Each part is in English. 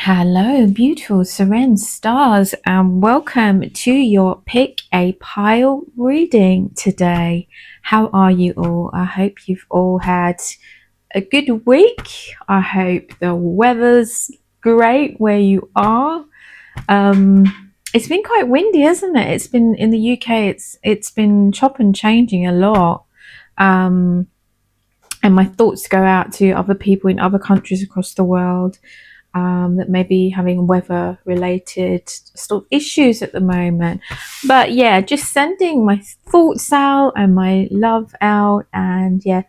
Hello, beautiful Seren Stars, and welcome to your Pick a Pile reading today. How are you all? I hope you've all had a good week. I hope the weather's great where you are. It's been quite windy, isn't it? It's been in the UK. It's been chop and changing a lot. Um, and my thoughts go out to other people in other countries across the world that may be having weather related sort of issues at the moment. But yeah, just sending my thoughts out and my love out. And yeah,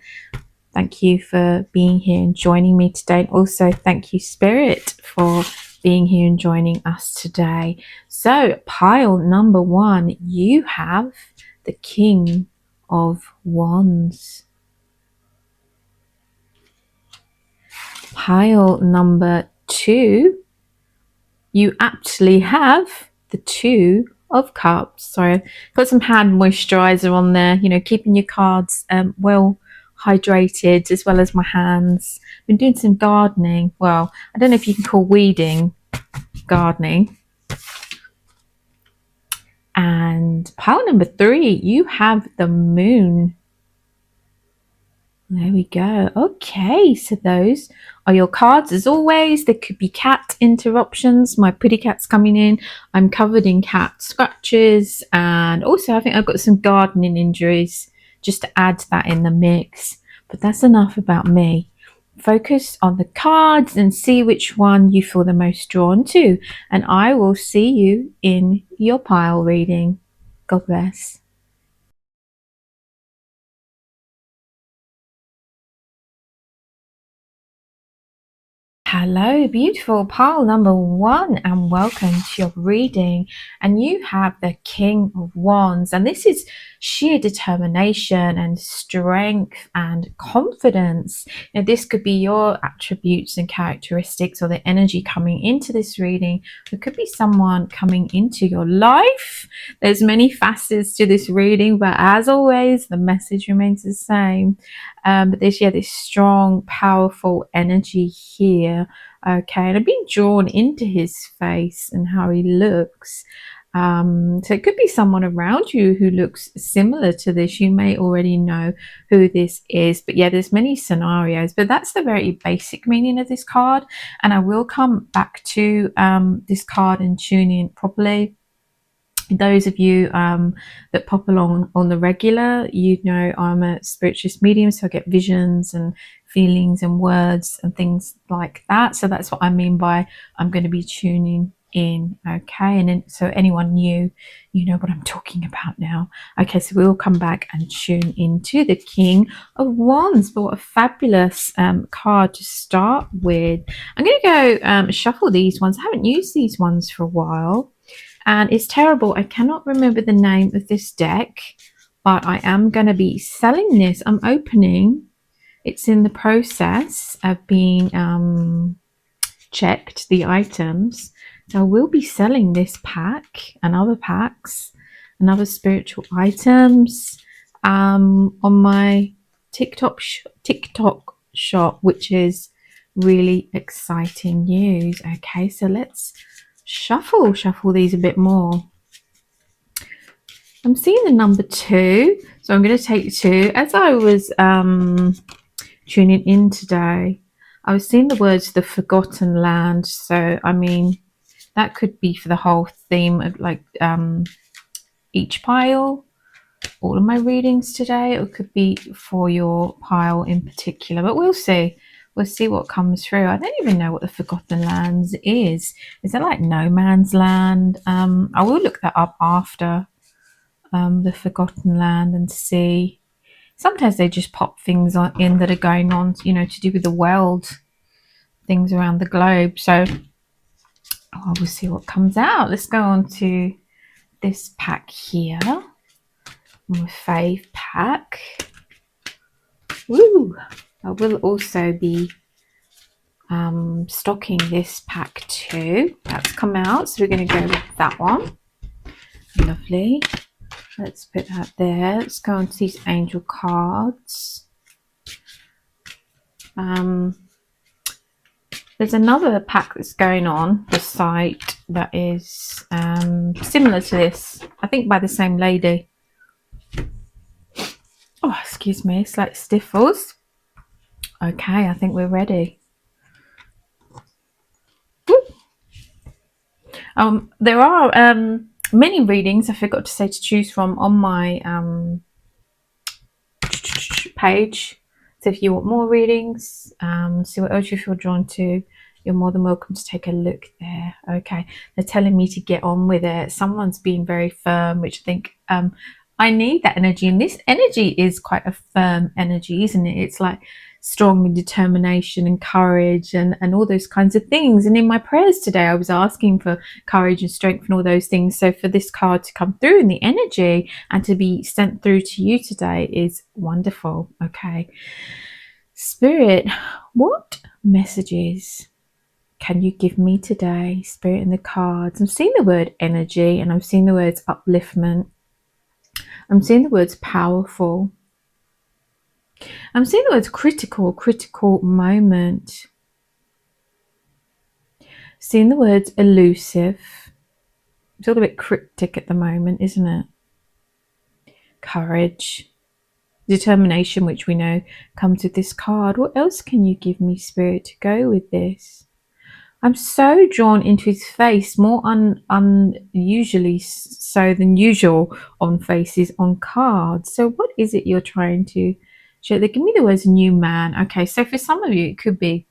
thank you for being here and joining me today. And also thank you, Spirit, for being here and joining us today. So, pile number one, you have the King of Wands. Pile number two, you actually have the Two of Cups. Sorry, got some hand moisturizer on there, keeping your cards well hydrated, as well as my hands. Been doing some gardening. Well, I don't know if you can call weeding gardening. And pile number three, you have the Moon. There we go. Okay, so those are your cards. As always, there could be cat interruptions. My pretty cat's coming in. I'm covered in cat scratches. And also, I think I've got some gardening injuries just to add that in the mix. But that's enough about me. Focus on the cards and see which one you feel the most drawn to. And I will see you in your pile reading. God bless. Hello, beautiful pile number one, and welcome to your reading. And you have the King of Wands, and this is sheer determination and strength and confidence. Now, this could be your attributes and characteristics or the energy coming into this reading. It could be someone coming into your life. There's many facets to this reading, but as always, the message remains the same. But there's this strong, powerful energy here. Okay, and I've been drawn into his face and how he looks. So it could be someone around you who looks similar to this. You may already know who this is, but yeah, there's many scenarios. But that's the very basic meaning of this card, and I will come back to this card and tune in properly. Those of you that pop along on the regular, you know I'm a spiritualist medium, so I get visions and feelings and words and things like that. So that's what I mean by I'm going to be tuning in. Okay, and then, so anyone new, you know what I'm talking about now. Okay, so we'll come back and tune into the King of Wands. But what a fabulous card to start with. I'm going to go shuffle these ones. I haven't used these ones for a while. And it's terrible. I cannot remember the name of this deck, but I am going to be selling this. I'm opening. It's in the process of being checked, the items. So I will be selling this pack and other packs and other spiritual items on my TikTok shop, which is really exciting news. Okay, so let's shuffle these a bit more. I'm seeing the number two, so I'm going to take two. As I was tuning in today, I was seeing the words the forgotten land. So I mean, that could be for the whole theme of like each pile, all of my readings today, or it could be for your pile in particular, but we'll see. We'll see what comes through. I don't even know what the Forgotten Lands is. Is it like no man's land? I will look that up after the Forgotten Land and see. Sometimes they just pop things in that are going on, to do with the world, things around the globe. So we'll see what comes out. Let's go on to this pack here. My fave pack. Woo! I will also be stocking this pack too. That's come out, so we're going to go with that one. Lovely. Let's put that there. Let's go on to these angel cards. There's another pack that's going on the site that is similar to this, I think by the same lady. Oh, excuse me, slight stiffles. Okay, I think we're ready. There are many readings, I forgot to say, to choose from on my page. So if you want more readings, see what else you feel drawn to, you're more than welcome to take a look there. Okay, they're telling me to get on with it. Someone's being very firm, which I think I need that energy, and this energy is quite a firm energy, isn't it? It's like strong with determination and courage and all those kinds of things. And in my prayers today, I was asking for courage and strength and all those things. So for this card to come through in the energy and to be sent through to you today is wonderful. Okay, Spirit, what messages can you give me today? Spirit in the cards, I'm seeing the word energy, and I'm seeing the words upliftment. I'm seeing the words powerful. I'm seeing the words critical moment. Seeing the words elusive. It's all a bit cryptic at the moment, isn't it? Courage, determination, which we know comes with this card. What else can you give me, Spirit, to go with this? I'm so drawn into his face, more unusually so than usual on faces on cards. So what is it you're trying to show? They give me the words new man. Okay, so for some of you, it could be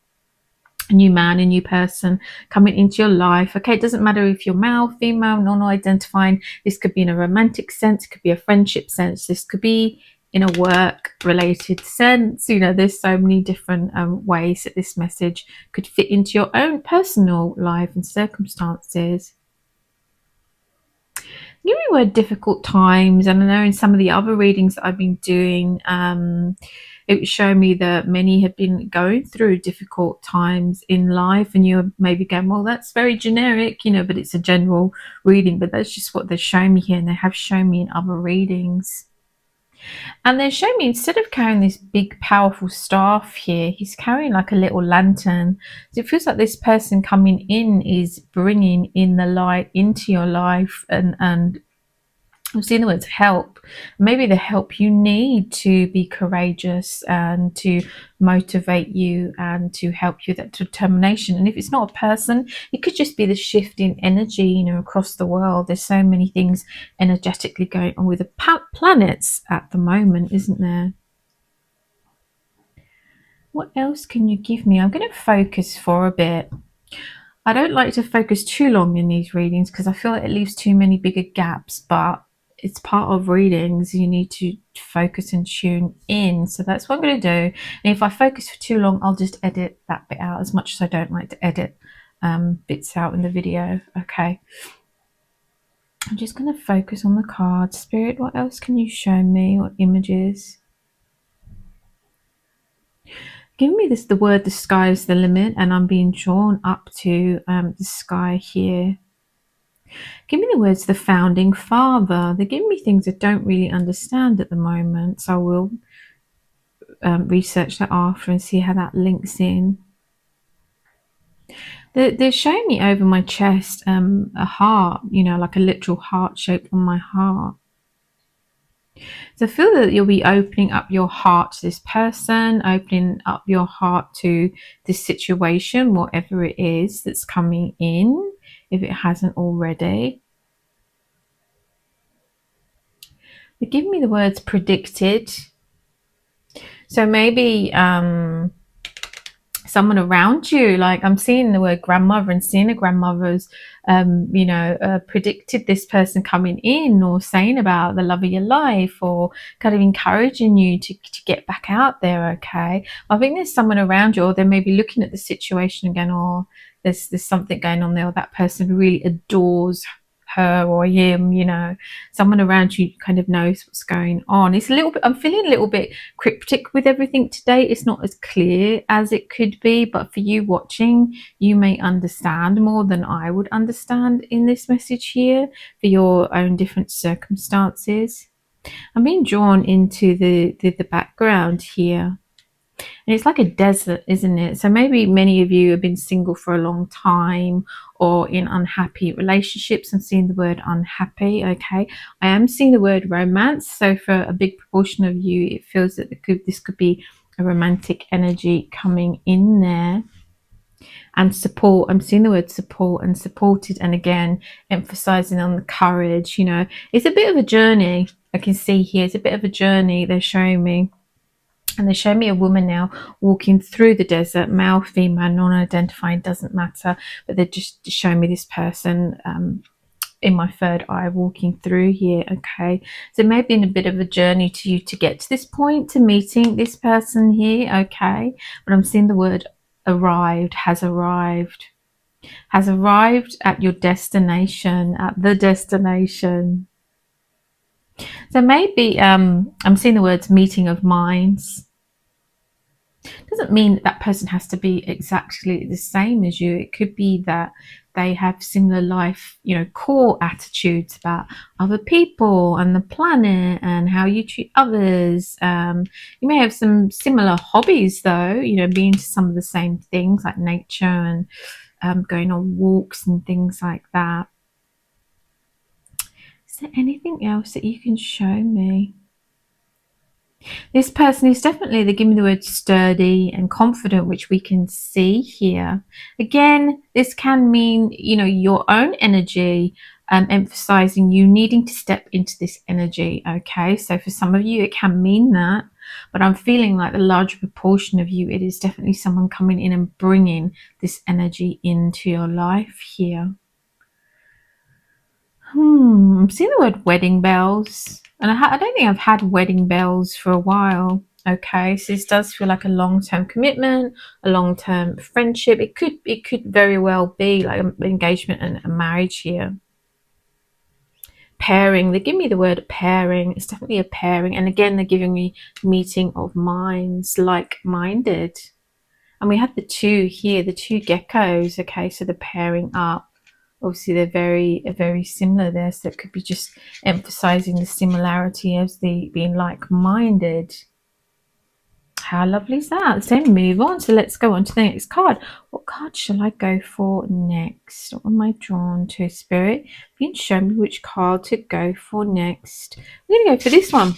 a new man, a new person coming into your life. Okay, it doesn't matter if you're male, female, non-identifying. This could be in a romantic sense, it could be a friendship sense, this could be in a work related sense. You know, there's so many different ways that this message could fit into your own personal life and circumstances. Give me a word difficult times, and I know in some of the other readings that I've been doing, it would show me that many have been going through difficult times in life, and you're maybe going, well, that's very generic, you know, but it's a general reading. But that's just what they're showing me here, and they have shown me in other readings. And they're showing me, instead of carrying this big powerful staff here, he's carrying like a little lantern. So it feels like this person coming in is bringing in the light into your life, and I'm seeing the words help. Maybe the help you need to be courageous and to motivate you and to help you with that determination. And if it's not a person, it could just be the shift in energy, you know, across the world. There's so many things energetically going on with the planets at the moment, isn't there? What else can you give me? I'm going to focus for a bit. I don't like to focus too long in these readings because I feel like it leaves too many bigger gaps, but it's part of readings. You need to focus and tune in. So that's what I'm going to do. And if I focus for too long, I'll just edit that bit out, as much as I don't like to edit bits out in the video. Okay. I'm just going to focus on the cards. Spirit, what else can you show me? What images? Give me this, the word the sky is the limit, and I'm being drawn up to the sky here. Give me the words the founding father. They're giving me things I don't really understand at the moment, so I will research that after and see how that links in. They're showing me over my chest a heart, you know, like a literal heart shape on my heart. So I feel that you'll be opening up your heart to this person, opening up your heart to this situation, whatever it is that's coming in, if it hasn't already. They give me the words predicted. So maybe someone around you, like I'm seeing the word grandmother and seeing a grandmother's predicted this person coming in, or saying about the love of your life, or kind of encouraging you to get back out there. Okay, I think there's someone around you, or they may be looking at the situation and going, oh, there's something going on there, or that person really adores her or him, you know, someone around you kind of knows what's going on. It's a little bit, I'm feeling a little bit cryptic with everything today. It's not as clear as it could be, but for you watching, you may understand more than I would understand in this message here for your own different circumstances. I'm being drawn into the background here. And it's like a desert, isn't it? So maybe many of you have been single for a long time or in unhappy relationships. I'm seeing the word unhappy. Okay. I am seeing the word romance. So for a big proportion of you, it feels that this could be a romantic energy coming in there. And support, I'm seeing the word support and supported, and again emphasizing on the courage. It's a bit of a journey. I can see here it's a bit of a journey they're showing me. And they show me a woman now walking through the desert, male, female, non-identifying, doesn't matter, but they're just showing me this person in my third eye walking through here. Okay, so it may have been a bit of a journey to you to get to this point, to meeting this person here. Okay, but I'm seeing the word arrived, has arrived at your destination, at the destination. So maybe I'm seeing the words meeting of minds. Doesn't mean that person has to be exactly the same as you. It could be that they have similar life, core attitudes about other people and the planet and how you treat others. You may have some similar hobbies though, being into some of the same things like nature and going on walks and things like that. Is there anything else that you can show me? This person is definitely, they give me the word sturdy and confident, which we can see here. Again, this can mean, your own energy, emphasizing you needing to step into this energy. Okay, so for some of you, it can mean that, but I'm feeling like the larger proportion of you, it is definitely someone coming in and bringing this energy into your life here. I'm seeing the word wedding bells, and I don't think I've had wedding bells for a while. Okay, so this does feel like a long-term commitment, a long-term friendship. It could very well be like an engagement and a marriage here. Pairing, they give me the word pairing. It's definitely a pairing, and again, they're giving me meeting of minds, like-minded. And we have the two here, the two geckos. Okay, so the pairing up. Obviously they're very similar there, so it could be just emphasizing the similarity as the being like-minded. How lovely is that? Let's then move on. So let's go on to the next card. What card shall I go for next? What am I drawn to, Spirit? You can show me which card to go for next. I'm going to go for this one.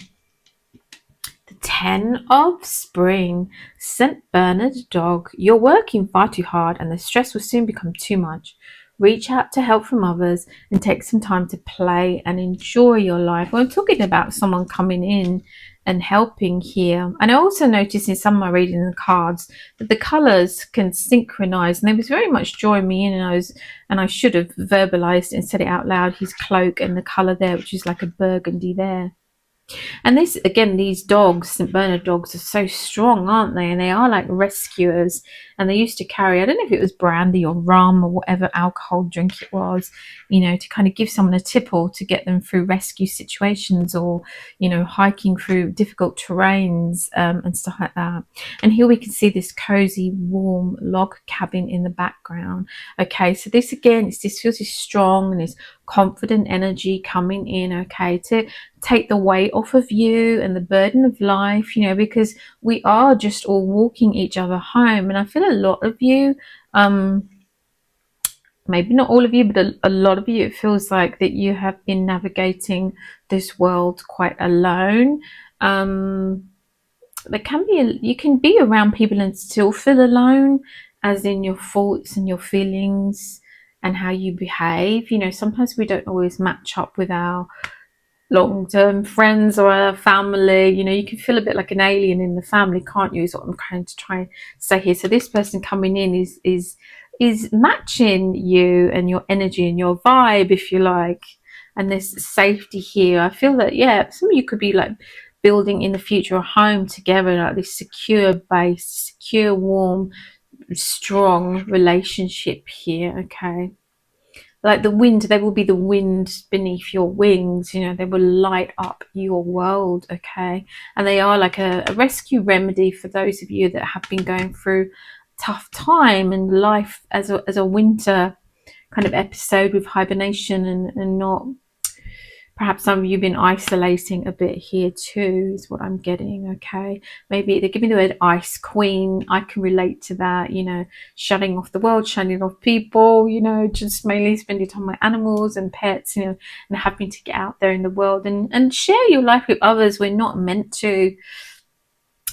The 10 of Spring. St. Bernard dog. You're working far too hard and the stress will soon become too much. Reach out to help from others and take some time to play and enjoy your life. Well, I'm talking about someone coming in and helping here. And I also noticed in some of my reading the cards that the colours can synchronize, and they was very much drawing me in, and I should have verbalized it and said it out loud, his cloak and the colour there, which is like a burgundy there. And this, again, these dogs, St. Bernard dogs, are so strong, aren't they? And they are like rescuers. And they used to carry, I don't know if it was brandy or rum or whatever alcohol drink it was, to kind of give someone a tipple to get them through rescue situations, or, hiking through difficult terrains and stuff like that. And here we can see this cozy, warm log cabin in the background. Okay, so this again, this feels this strong and this confident energy coming in, okay, to take the weight off of you and the burden of life, because we are just all walking each other home. And I feel a lot of you, maybe not all of you, but a lot of you, it feels like that you have been navigating this world quite alone. There can be, you can be around people and still feel alone, as in your thoughts and your feelings and how you behave. Sometimes we don't always match up with our long-term friends or our family. You can feel a bit like an alien in the family, can't you, is what I'm trying to try and say here. So this person coming in is matching you and your energy and your vibe, if you like. And there's safety here. I feel that, yeah, some of you could be like building in the future a home together, like this secure base, secure, warm, strong relationship here. Okay, like the wind, they will be the wind beneath your wings, they will light up your world. Okay, and they are like a rescue remedy for those of you that have been going through tough time and life as a winter kind of episode with hibernation and not Perhaps some of you have been isolating a bit here too, is what I'm getting, okay? Maybe they give me the word ice queen. I can relate to that, you know, shutting off the world, shutting off people, you know, just mainly spending time with animals and pets, you know, and having to get out there in the world and share your life with others. We're not meant to,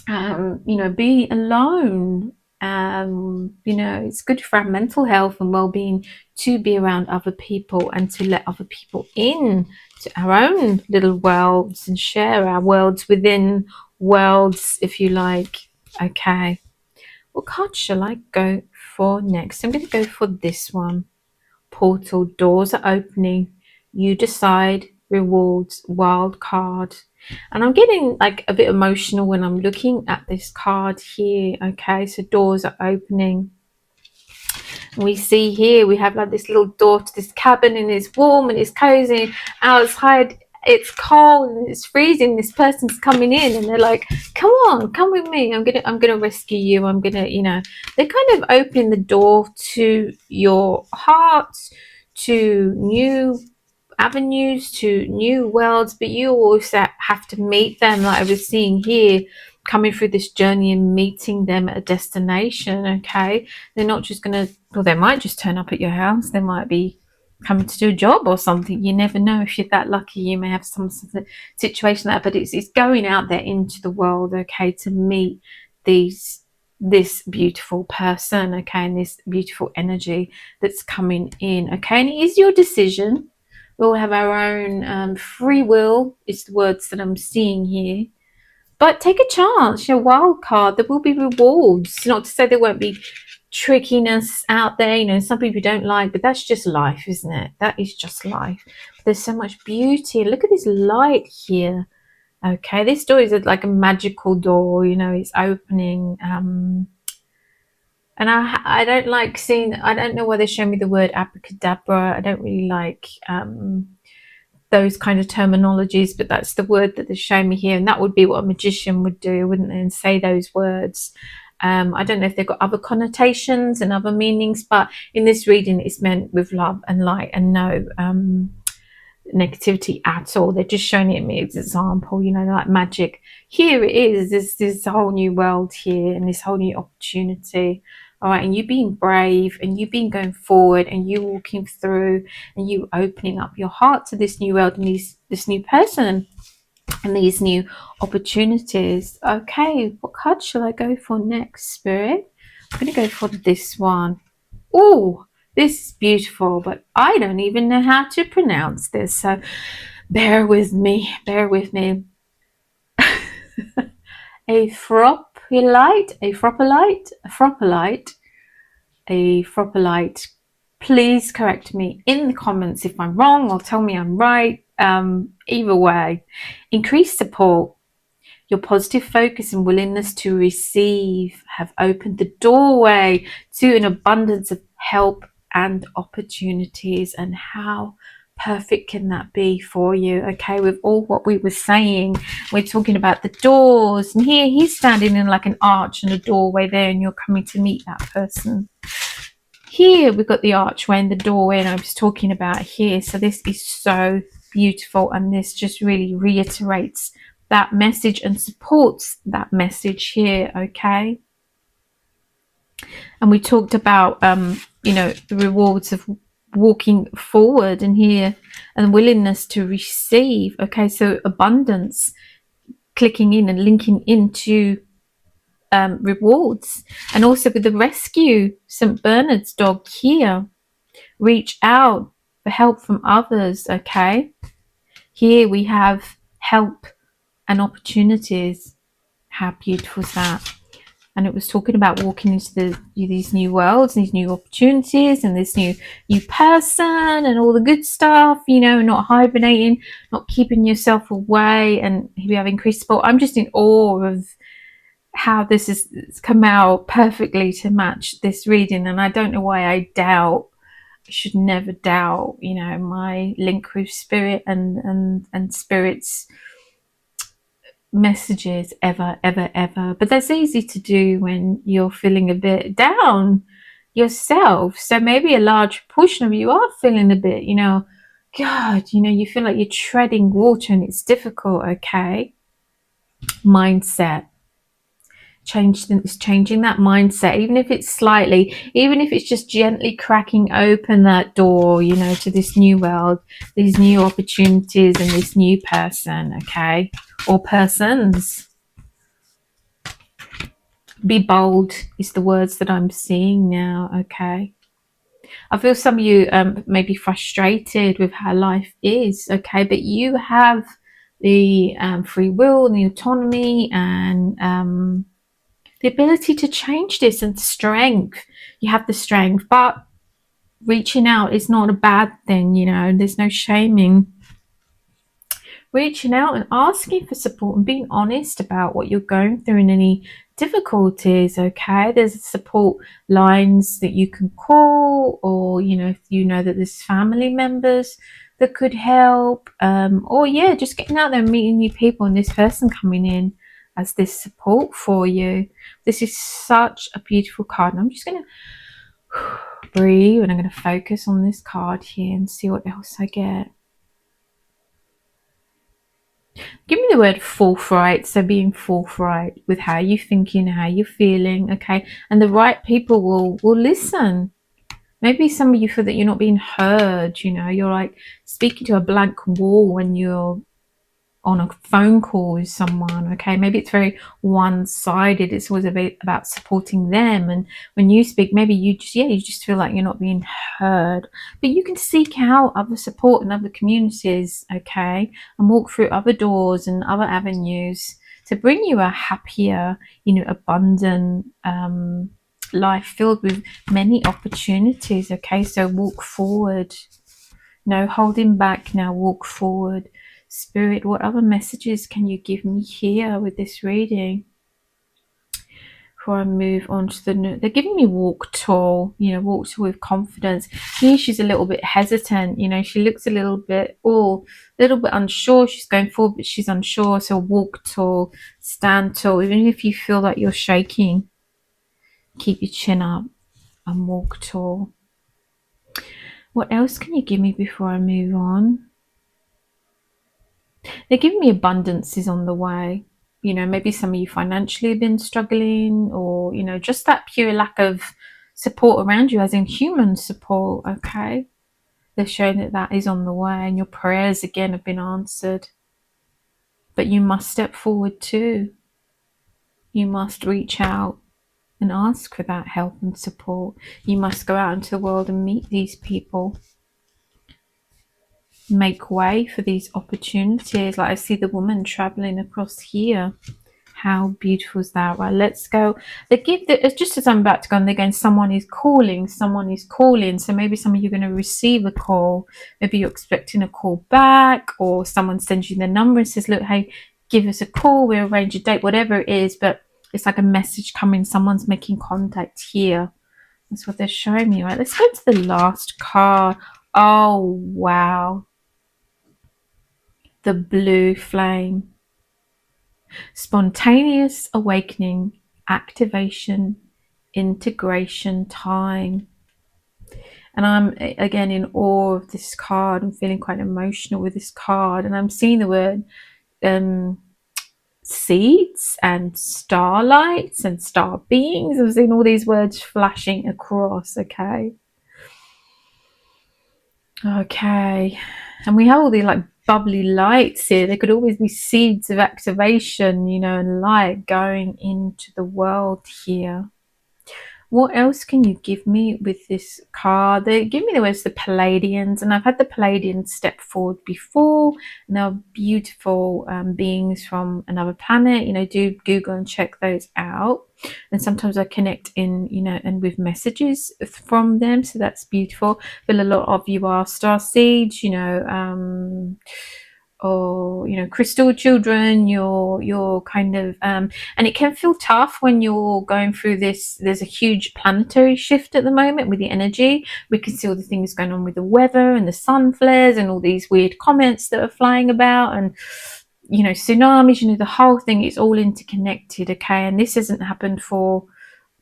you know, be alone. You know, it's good for our mental health and well-being to be around other people and to let other people in to our own little worlds and share our worlds within worlds, if you like. Okay, what card shall I go for next? I'm going to go for this one. Portal, doors are opening, you decide, rewards, wild card. And I'm getting like a bit emotional when I'm looking at this card here. Okay, so doors are opening. We see here we have like this little door to this cabin, and it's warm and it's cozy. Outside it's cold and it's freezing. This person's coming in and they're like, come on, come with me, I'm gonna rescue you. I'm gonna, you know, they're kind of opening the door to your heart, to new avenues, to new worlds, but you also have to meet them, like I was seeing here, coming through this journey and meeting them at a destination. Okay, they're not just gonna, well, they might just turn up at your house, they might be coming to do a job or something. You never know. If you're that lucky, you may have some sort of situation like that, but it's going out there into the world, okay, to meet this beautiful person, okay, and this beautiful energy that's coming in, okay. And it is your decision. We all have our own free will, is the words that I'm seeing here. But take a chance, your wild card. There will be rewards. Not to say there won't be trickiness out there, you know, some people don't like, but that's just life, isn't it? That is just life. There's so much beauty. Look at this light here. Okay, this door is like a magical door, you know, it's opening. And I don't like seeing, I don't know why they show me the word abracadabra. I don't really like those kind of terminologies, but that's the word that they show me here, and that would be what a magician would do, wouldn't they, and say those words. I don't know if they've got other connotations and other meanings, but in this reading it's meant with love and light and no negativity at all. They're just showing it me as an example, you know, like magic. Here it is, this whole new world here and this whole new opportunity. All right, and you being brave and you being going forward and you walking through and you opening up your heart to this new world and this new person and these new opportunities. Okay, what card shall I go for next, Spirit? I'm going to go for this one. Oh, this is beautiful, but I don't even know how to pronounce this, so bear with me, bear with me. A fropolite, a fropolite, a fropolite, a fropolite. Please correct me in the comments if I'm wrong or tell me I'm right. Either way, increased support. Your positive focus and willingness to receive have opened the doorway to an abundance of help and opportunities. And how perfect can that be for you? Okay, with all what we were saying, we're talking about the doors, and here he's standing in like an arch and a doorway there, and you're coming to meet that person. Here we've got the archway and the doorway, and I was talking about here. So this is so beautiful, and this just really reiterates that message and supports that message here. Okay, and we talked about you know, the rewards of walking forward, and here, and willingness to receive. Okay, so abundance, clicking in and linking into rewards. And also with the rescue, St. Bernard's dog here, reach out for help from others. Okay, here we have help and opportunities. How beautiful is that? And it was talking about walking into these new worlds, these new opportunities, and this new person and all the good stuff, you know, not hibernating, not keeping yourself away, and we have increased support. I'm just in awe of how this has come out perfectly to match this reading, and I don't know why I should never doubt, you know, my link with spirit and spirit's messages ever. But that's easy to do when you're feeling a bit down yourself. So maybe a large portion of you are feeling a bit, you know, God, you know, you feel like you're treading water and it's difficult. Okay. Mindset. It's changing that mindset, even if it's slightly, even if it's just gently cracking open that door, you know, to this new world, these new opportunities and this new person. Okay. Or persons. Be bold is the words that I'm seeing now. Okay. I feel some of you may be frustrated with how life is. Okay. But you have the free will and the autonomy and the ability to change this, and strength. You have the strength, but reaching out is not a bad thing. You know, there's no shaming. Reaching out and asking for support and being honest about what you're going through and any difficulties. Okay, there's support lines that you can call, or you know, if you know that there's family members that could help, or yeah, just getting out there and meeting new people, and this person coming in as this support for you. This is such a beautiful card, and I'm just going to breathe and I'm going to focus on this card here and see what else I get. Give me the word forthright. So being forthright with how you're thinking, how you're feeling, okay? And the right people will listen. Maybe some of you feel that you're not being heard, you know, you're like speaking to a blank wall when you're on a phone call with someone. Okay, maybe it's very one-sided. It's always about supporting them, and when you speak, maybe you just feel like you're not being heard. But you can seek out other support in other communities, okay, and walk through other doors and other avenues to bring you a happier, you know, abundant life filled with many opportunities. Okay, so walk forward. No holding back now, walk forward. Spirit, what other messages can you give me here with this reading? Before I move on to the new, they're giving me walk tall, you know, walk tall with confidence. Here she's a little bit hesitant, you know, she looks a little bit unsure. She's going forward, but she's unsure. So walk tall, stand tall, even if you feel like you're shaking. Keep your chin up and walk tall. What else can you give me before I move on? They're giving me abundance is on the way. You know, maybe some of you financially have been struggling, or, you know, just that pure lack of support around you, as in human support, okay? They're showing that that is on the way, and your prayers again have been answered. But you must step forward too. You must reach out and ask for that help and support. You must go out into the world and meet these people. Make way for these opportunities. Like I see the woman traveling across here. How beautiful is that? Right, let's go. They give the, just as I'm about to go, and they're going, someone is calling, someone is calling. So maybe some of you are going to receive a call. Maybe you're expecting a call back, or someone sends you the number and says, look, hey, give us a call, we'll arrange a date, whatever it is. But it's like a message coming, someone's making contact here. That's what they're showing me. Right, let's go to the last card. Oh wow, the blue flame. Spontaneous awakening, activation, integration time. And I'm again in awe of this card. I'm feeling quite emotional with this card, and I'm seeing the word seeds and starlights and star beings. I'm seeing all these words flashing across. Okay, and we have all these like bubbly lights here. There could always be seeds of activation, you know, and light going into the world here. What else can you give me with this card? They give me the words the Palladians, and I've had the Palladians step forward before, and they're beautiful beings from another planet. You know, do Google and check those out. And sometimes I connect in, you know, and with messages from them, so that's beautiful. But a lot of you are star seeds, you know, or, you know, crystal children. You're kind of and it can feel tough when you're going through this. There's a huge planetary shift at the moment with the energy. We can see all the things going on with the weather and the sun flares and all these weird comments that are flying about, and, you know, tsunamis, you know, the whole thing is all interconnected. Okay, and this hasn't happened for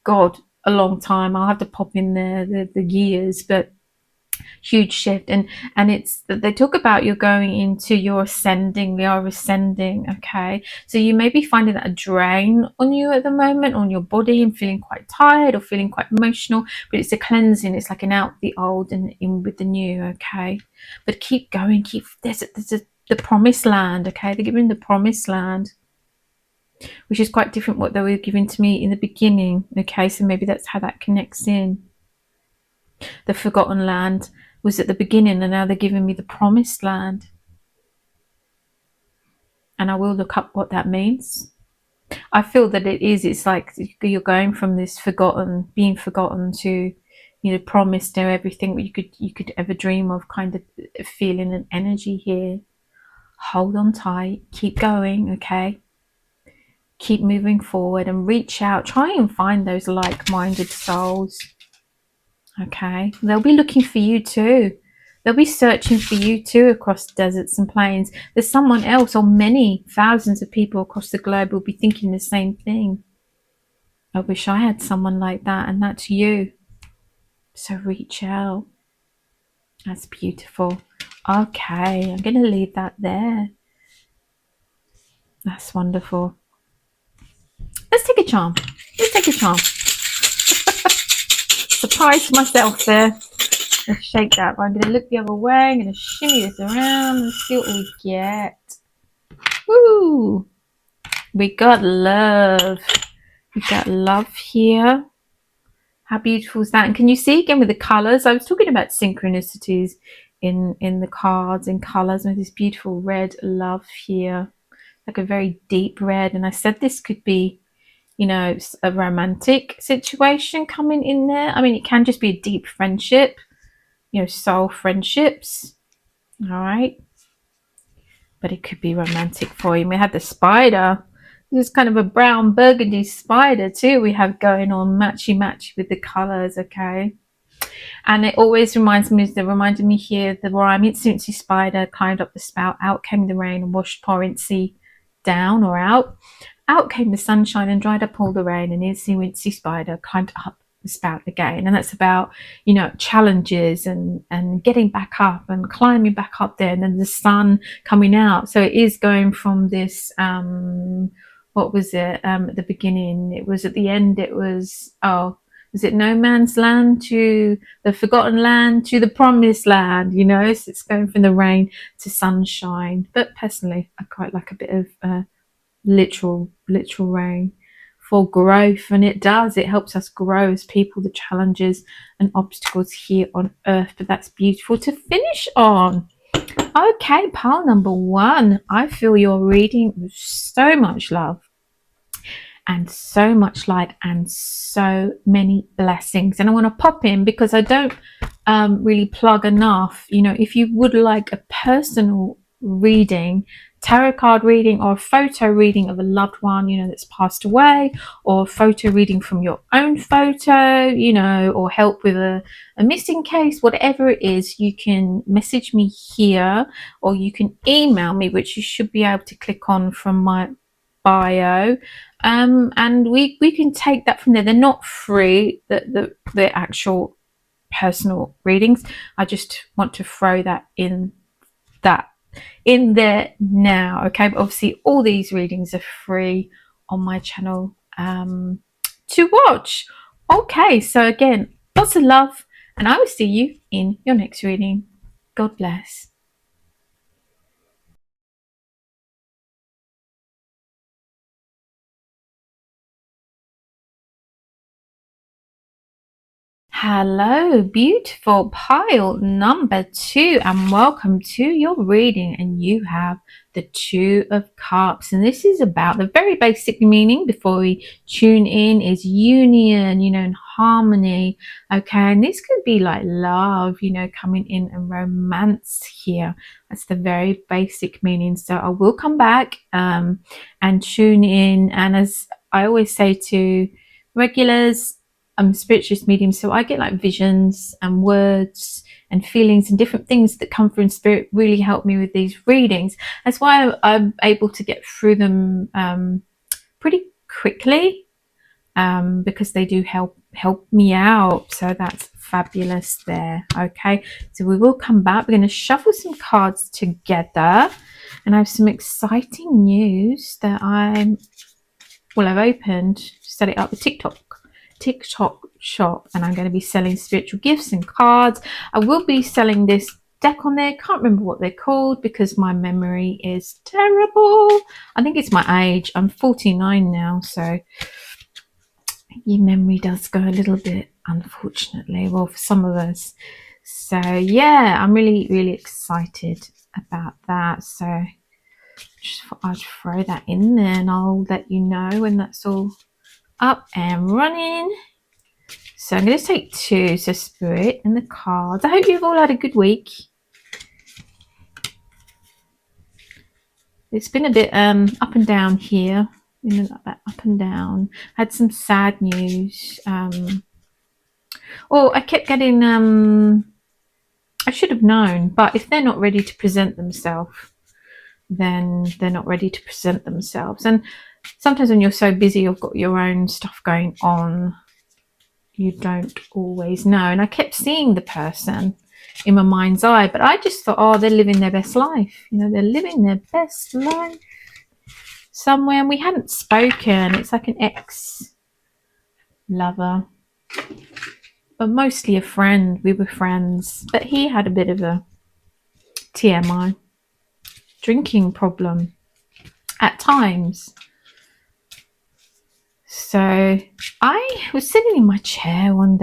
God a long time. I'll have to pop in there the years, but huge shift. And it's they talk about you're going into your ascending, we are ascending. Okay, so you may be finding that a drain on you at the moment, on your body, and feeling quite tired or feeling quite emotional, but it's a cleansing. It's like an out the old and in with the new. Okay, but keep going, keep the promised land. Okay, they're giving the promised land, which is quite different what they were giving to me in the beginning. Okay, so maybe that's how that connects in. The forgotten land was at the beginning, and now they're giving me the promised land. And I will look up what that means. I feel that it's like you're going from this being forgotten to, promised, everything that you could ever dream of, kind of feeling an energy here. Hold on tight, keep going, okay? Keep moving forward and reach out. Try and find those like-minded souls. Okay, they'll be looking for you too. They'll be searching for you too across deserts and plains. There's someone else, or many thousands of people across the globe will be thinking the same thing. I wish I had someone like that, and that's you. So reach out. That's beautiful. Okay, I'm going to leave that there. That's wonderful. Let's take a charm. Surprised myself there. Let's shake that. I'm going to look the other way. I'm going to shimmy this around and see what we get. Woo! We got love. We got love here. How beautiful is that? And can you see again with the colors? I was talking about synchronicities in the cards and colors, and this beautiful red love here, like a very deep red. And I said this could be, a romantic situation coming in there. I mean, it can just be a deep friendship, soul friendships. All right. But it could be romantic for you. We had the spider. This is kind of a brown burgundy spider too we have going on, matchy with the colours, okay? And it always reminded me here, the rhyme, Incy spider climbed up the spout, out came the rain and washed poor Incy down or out. Out came the sunshine and dried up all the rain, and Incy spider climbed up the spout again. And that's about, challenges and getting back up and climbing back up there, and then the sun coming out. So it is going from this, what was it, at the beginning? It was at the end, it was it no man's land to the forgotten land to the promised land, so it's going from the rain to sunshine. But personally, I quite like a bit of literal rain for growth, and it helps us grow as people, the challenges and obstacles here on earth. But that's beautiful to finish on. Okay, pile number 1, I feel you're reading with so much love and so much light and so many blessings. And I want to pop in, because I don't really plug enough, if you would like a personal reading, tarot card reading, or a photo reading of a loved one, that's passed away, or a photo reading from your own photo, or help with a missing case, whatever it is, you can message me here, or you can email me, which you should be able to click on from my bio, and we can take that from there. They're not free, the actual personal readings. I just want to throw that in there now, okay? But obviously all these readings are free on my channel to watch. Okay, so again, lots of love, and I will see you in your next reading. God bless. Hello, beautiful pile number 2, and welcome to your reading. And you have the 2 of Cups, and this is about the very basic meaning before we tune in is union, and harmony. Okay, and this could be like love, coming in, and romance here. That's the very basic meaning. So I will come back and tune in, and as I always say to regulars, I'm a spiritualist medium, so I get like visions and words and feelings and different things that come from spirit really help me with these readings. That's why I'm able to get through them pretty quickly, because they do help me out. So that's fabulous there. Okay, so we will come back. We're going to shuffle some cards together, and I have some exciting news that I've opened, set it up with TikTok shop, and I'm going to be selling spiritual gifts and cards. I will be selling this deck on there. Can't remember what they're called because my memory is terrible. I think it's my age. I'm 49 now, so your memory does go a little bit, unfortunately, well, for some of us. So yeah, I'm really excited about that. So just thought I'd throw that in there, and I'll let you know when that's all up and running. So I'm going to take 2, so Spirit and the cards. I hope you've all had a good week. It's been a bit up and down here, up and down. I had some sad news. I kept getting I should have known, but if they're not ready to present themselves, then they're not ready to present themselves. And sometimes when you're so busy, you've got your own stuff going on, you don't always know. And I kept seeing the person in my mind's eye, but I just thought, oh, they're living their best life. You know, they're living their best life somewhere. And we hadn't spoken. It's like an ex-lover, but mostly a friend. We were friends, but he had a bit of a TMI drinking problem at times. So I was sitting in my chair one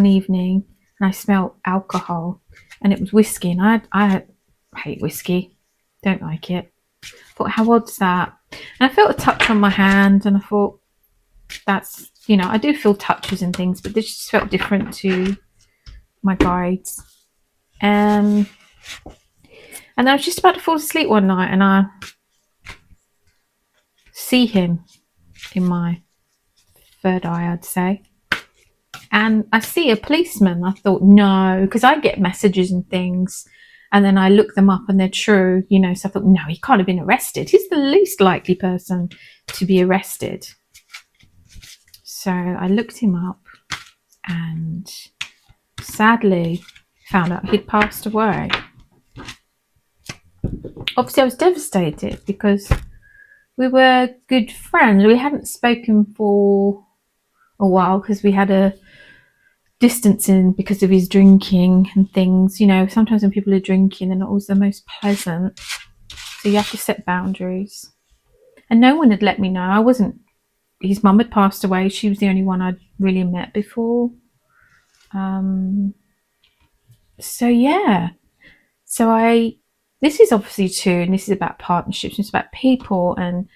evening, and I smelled alcohol, and it was whiskey, and I hate whiskey, don't like it. Thought, how odd's that? And I felt a touch on my hand, and I thought, that's, you know, I do feel touches and things, but this just felt different to my guides. And I was just about to fall asleep one night, and I see him in my third eye, I'd say. And I see a policeman. I thought, no, because I get messages and things, and then I look them up and they're true, you know. So I thought, no, he can't have been arrested. He's the least likely person to be arrested. So I looked him up, and sadly found out he'd passed away. Obviously, I was devastated because we were good friends. We hadn't spoken for a while because we had a distancing because of his drinking and things. You know, sometimes when people are drinking, they're not always the most pleasant. So you have to set boundaries. And no one had let me know. His mum had passed away. She was the only one I'd really met before. So yeah. So this is obviously too, and this is about partnerships, it's about people, and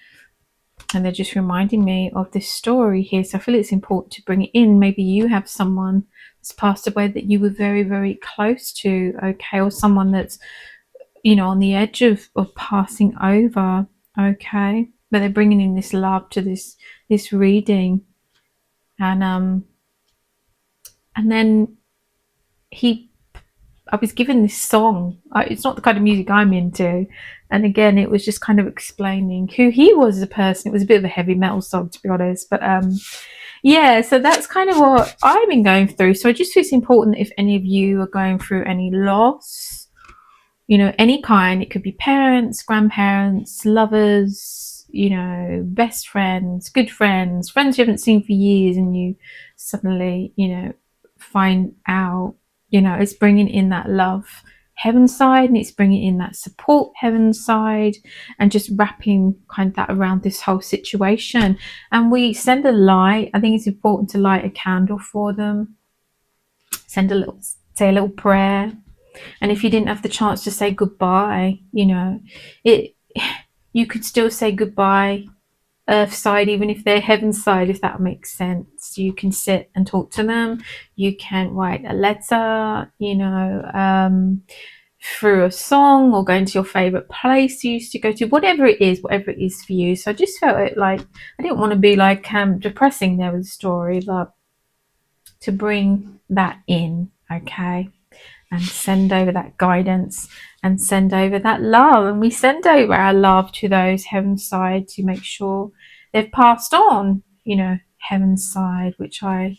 they're just reminding me of this story here. So I feel it's important to bring it in. Maybe you have someone that's passed away that you were very close to, okay, or someone that's, you know, on the edge of passing over, okay, but they're bringing in this love to this reading. And then I was given this song. It's not the kind of music I'm into. And again, it was just kind of explaining who he was as a person. It was a bit of a heavy metal song, to be honest. But yeah, so that's kind of what I've been going through. So I just feel it's important that if any of you are going through any loss, you know, any kind, it could be parents, grandparents, lovers, you know, best friends, good friends, friends you haven't seen for years, and you suddenly, you know, find out, you know, it's bringing in that love heaven side, and it's bringing in that support heaven side, and just wrapping kind of that around this whole situation. And we send a light. I think it's important to light a candle for them, say a little prayer. And if you didn't have the chance to say goodbye, you know, you could still say goodbye earth side, even if they're heaven side, if that makes sense. You can sit and talk to them. You can write a letter, you know, through a song, or going to your favorite place you used to go to, whatever it is for you. So I just felt it like, I didn't want to be like depressing there with the story, but to bring that in, okay, and send over that guidance and send over that love. And we send over our love to those heaven side to make sure they've passed on, you know, heaven side, which I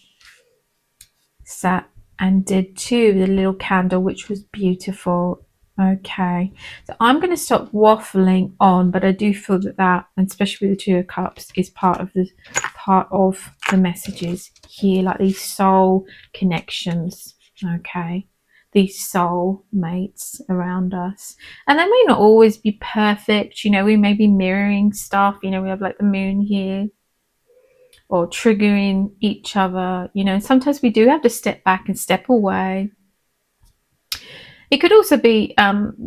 sat and did too, the little candle, which was beautiful. Okay, so I'm going to stop waffling on, but I do feel that, and especially with the Two of Cups, is part of the messages here, like these soul connections. Okay, these soul mates around us, and they may not always be perfect. We may be mirroring stuff. We have like the moon here, or triggering each other. Sometimes we do have to step back and step away. It could also be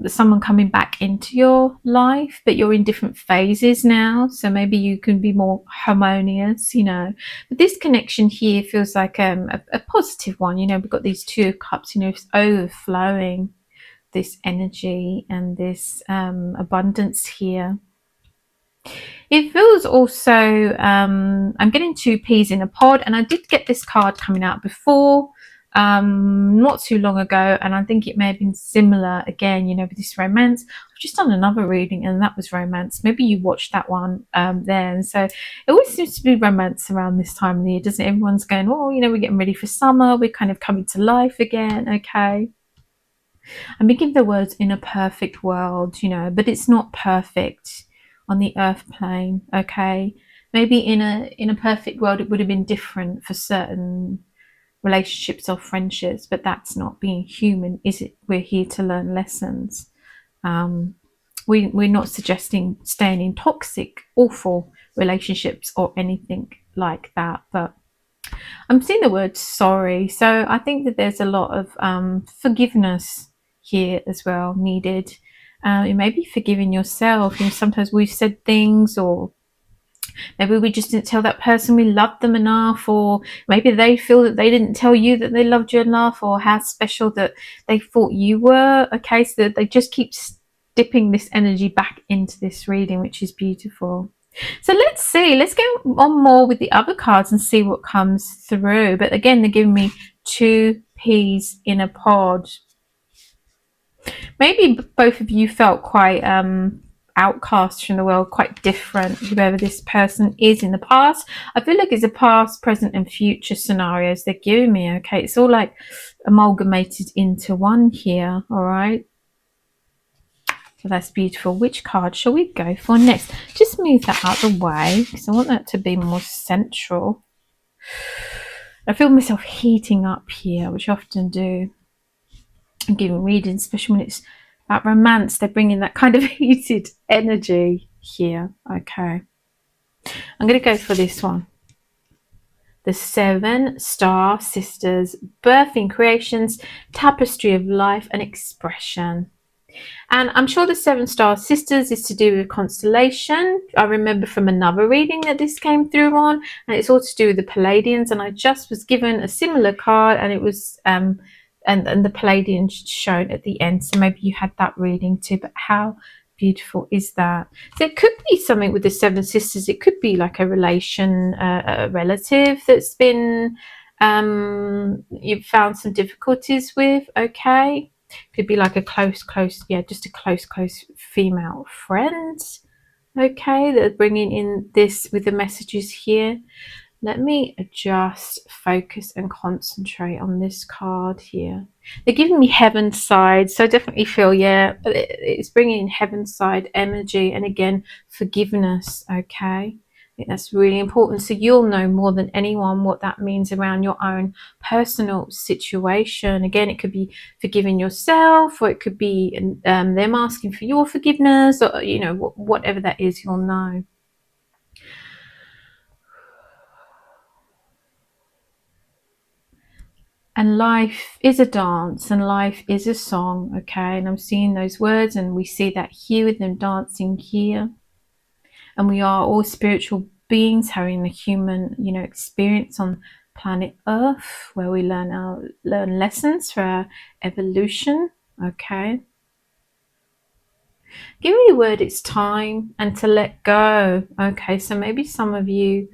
someone coming back into your life, but you're in different phases now. So maybe you can be more harmonious, But this connection here feels like a positive one. We've got these Two of Cups, it's overflowing, this energy and this abundance here. It feels also, I'm getting two peas in a pod, and I did get this card coming out before, not too long ago, and I think it may have been similar again, with this romance. I've just done another reading and that was romance. Maybe you watched that one there. And so it always seems to be romance around this time of the year, doesn't it? Everyone's going, we're getting ready for summer, we're kind of coming to life again. Okay. I'm making the words in a perfect world, but it's not perfect on the earth plane. Okay, maybe in a perfect world it would have been different for certain relationships or friendships, but that's not being human, is it? We're here to learn lessons. We're not suggesting staying in toxic, awful relationships or anything like that, but I'm seeing the word sorry, so I think that there's a lot of forgiveness here as well needed. You may be forgiving yourself. Sometimes we've said things, or maybe we just didn't tell that person we loved them enough, or maybe they feel that they didn't tell you that they loved you enough, or how special that they thought you were. Okay, so that they just keep dipping this energy back into this reading, which is beautiful. So let's see, let's go on more with the other cards and see what comes through. But again, they're giving me two peas in a pod. Maybe both of you felt quite outcast from the world, quite different, whoever this person is in the past. I feel like it's a past, present and future scenarios they're giving me. Okay, it's all like amalgamated into one here. All right, so that's beautiful. Which card shall we go for next? Just move that out of the way because I want that to be more central. I feel myself heating up here, which I often do. I'm giving readings, especially when it's about romance. They're bringing that kind of heated energy here. Okay, I'm going to go for this one. The Seven Star Sisters, Birthing Creations, Tapestry of Life and Expression. And I'm sure the Seven Star Sisters is to do with constellation. I remember from another reading that this came through on, and it's all to do with the Palladians. And I just was given a similar card, and it was and the Palladians shown at the end. So maybe you had that reading too. But how beautiful is that? So it could be something with the Seven Sisters. It could be like a relation, a relative that's been you've found some difficulties with. Okay. Could be like a close, just a close female friend. Okay, that are bringing in this with the messages here. Let me just focus and concentrate on this card here. They're giving me Heaven's Side, so I definitely feel, it's bringing in Heaven's Side energy, and again, forgiveness. Okay, I think that's really important. So you'll know more than anyone what that means around your own personal situation. Again, it could be forgiving yourself, or it could be them asking for your forgiveness, or whatever that is, you'll know. And life is a dance, and life is a song. Okay, and I'm seeing those words, and we see that here with them dancing here. And we are all spiritual beings having the human, experience on planet Earth, where we learn lessons for our evolution. Okay. Give me the word, it's time, and to let go. Okay, so maybe some of you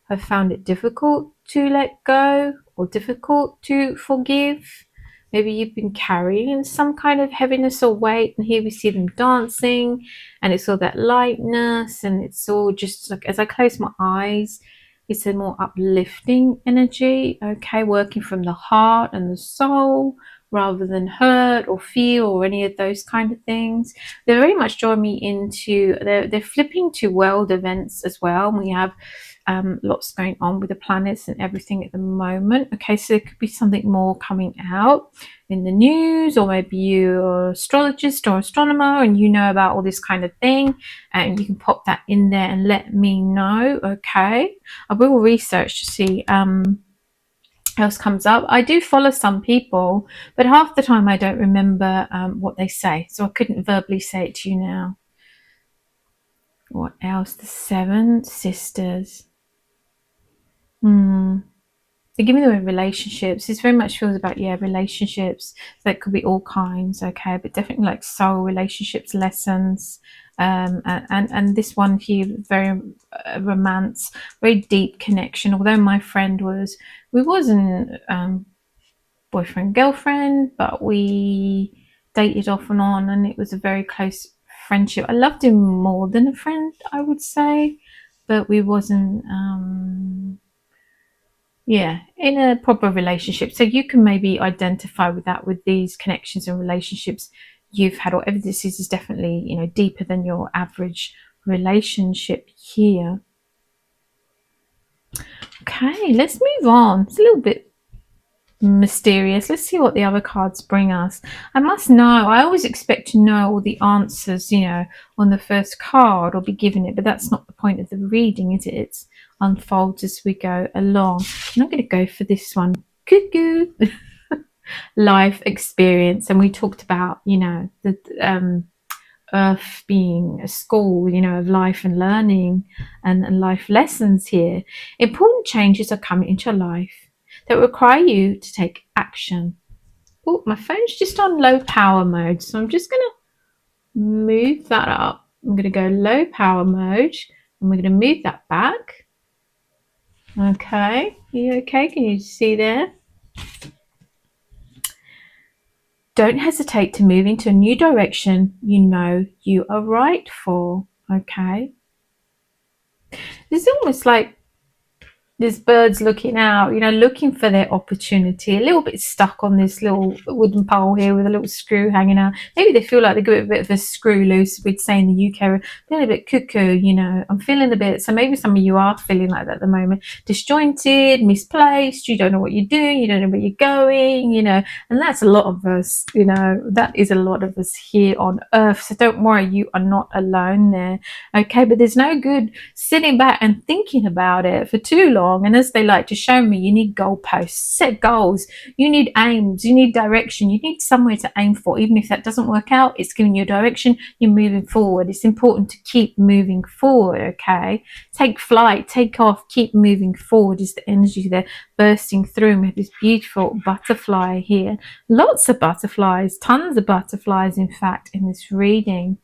have found it difficult to let go, or difficult to forgive. Maybe you've been carrying some kind of heaviness or weight, and here we see them dancing, and it's all that lightness, and it's all just like, as I close my eyes, It's a more uplifting energy, okay, working from the heart and the soul rather than hurt or fear or any of those kind of things. They're very much drawing me into, they're flipping to world events as well. We have lots going on with the planets and everything at the moment. Okay, so there could be something more coming out in the news, or maybe you're an astrologist or astronomer and you know about all this kind of thing, and you can pop that in there and let me know. Okay, I will research to see else comes up. I do follow some people, but half the time I don't remember what they say, so I couldn't verbally say it to you now. What else? The Seven Sisters. They give me the relationships. This very much feels about, yeah, relationships. That could be all kinds, okay, but definitely like soul relationships, lessons, and this one here, very romance, very deep connection. Although my friend we wasn't boyfriend girlfriend, but we dated off and on, and it was a very close friendship. I loved him more than a friend, I would say, but we wasn't in a proper relationship. So you can maybe identify with that, with these connections and relationships you've had. Whatever this is definitely, you know, deeper than your average relationship here. Okay, let's move on. It's a little bit mysterious. Let's see what the other cards bring us. I must know, I always expect to know all the answers, you know, on the first card or be given it, but that's not the point of the reading, is it? It unfolds as we go along. I'm not going to go for this one. Cuckoo. Life experience. And we talked about, you know, the Earth being a school, you know, of life and learning and life lessons here. Important changes are coming into life that require you to take action. Oh, my phone's just on low power mode, so I'm just going to move that up. I'm going to go low power mode, and we're going to move that back. Okay, are you okay? Can you see there? Don't hesitate to move into a new direction you know you are right for. Okay, this is almost like there's birds looking out, you know, looking for their opportunity, a little bit stuck on this little wooden pole here with a little screw hanging out. Maybe they feel like they got a bit of a screw loose, we'd say in the UK, feeling a bit cuckoo, you know, I'm feeling a bit, so maybe some of you are feeling like that at the moment, disjointed, misplaced, you don't know what you're doing, you don't know where you're going, you know, and that's a lot of us, you know, that is a lot of us here on Earth, so don't worry, you are not alone there, okay, but there's no good sitting back and thinking about it for too long. And as they like to show me, you need goalposts, set goals, you need aims, you need direction, you need somewhere to aim for. Even if that doesn't work out, it's giving you a direction, you're moving forward. It's important to keep moving forward, okay? Take flight, take off, keep moving forward is the energy there bursting through. We have this beautiful butterfly here. Lots of butterflies, tons of butterflies, in fact, in this reading.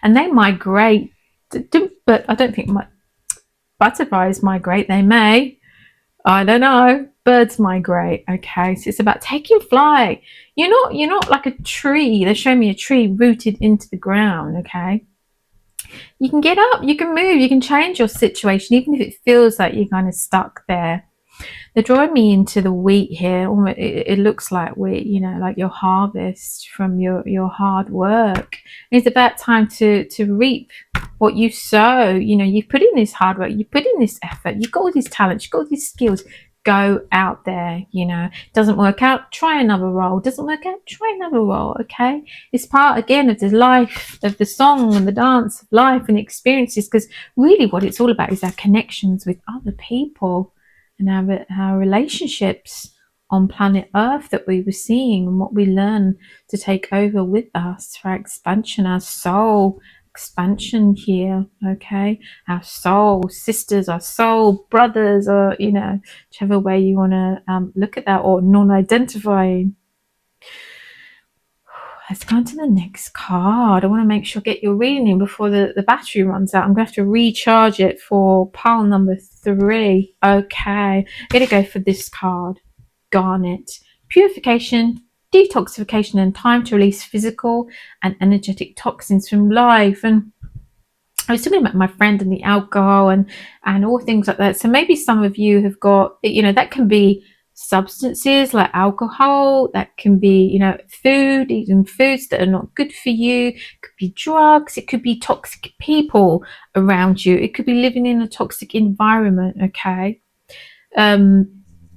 And they migrate, but I don't think butterflies migrate. They may, I don't know. Birds migrate. Okay, so it's about taking flight. You're not like a tree. They're showing me a tree rooted into the ground. Okay, you can get up, you can move, you can change your situation, even if it feels like you're kind of stuck there. They're drawing me into the wheat here. It looks like wheat, you know, like your harvest from your hard work. It's about time to reap what you sow. You know, you put in this hard work, you put in this effort, you've got all these talents, you've got all these skills. Go out there, you know. Doesn't work out, try another role. Doesn't work out, try another role, okay? It's part, again, of the life, of the song and the dance of life and experiences, because really what it's all about is our connections with other people and our relationships on planet Earth that we were seeing, and what we learn to take over with us for our expansion, our soul expansion here, okay? Our soul sisters, our soul brothers, or, you know, whichever way you want to look at that, or non-identifying. Let's go on to the next card. I want to make sure get your reading in before the battery runs out. I'm going to have to recharge it for pile number 3. Okay, I'm going to go for this card. Garnet. Purification, detoxification, and time to release physical and energetic toxins from life. And I was talking about my friend and the alcohol and all things like that. So maybe some of you have got, that can be substances like alcohol, that can be, food, eating foods that are not good for you. It could be drugs. It could be toxic people around you. It could be living in a toxic environment. Okay.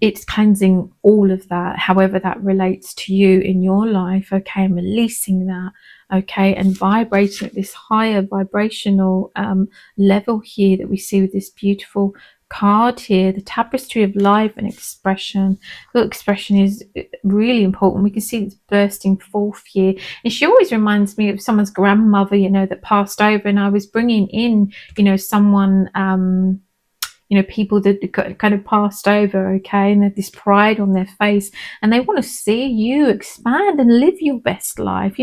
It's cleansing all of that, however that relates to you in your life. Okay, and releasing that. Okay, and vibrating at this higher vibrational level here that we see with this beautiful card here, the tapestry of life and expression. Look, expression is really important. We can see it's bursting forth here, and she always reminds me of someone's grandmother, that passed over, and I was bringing in, someone, people that kind of passed over, okay, and they have this pride on their face, and they want to see you expand and live your best life,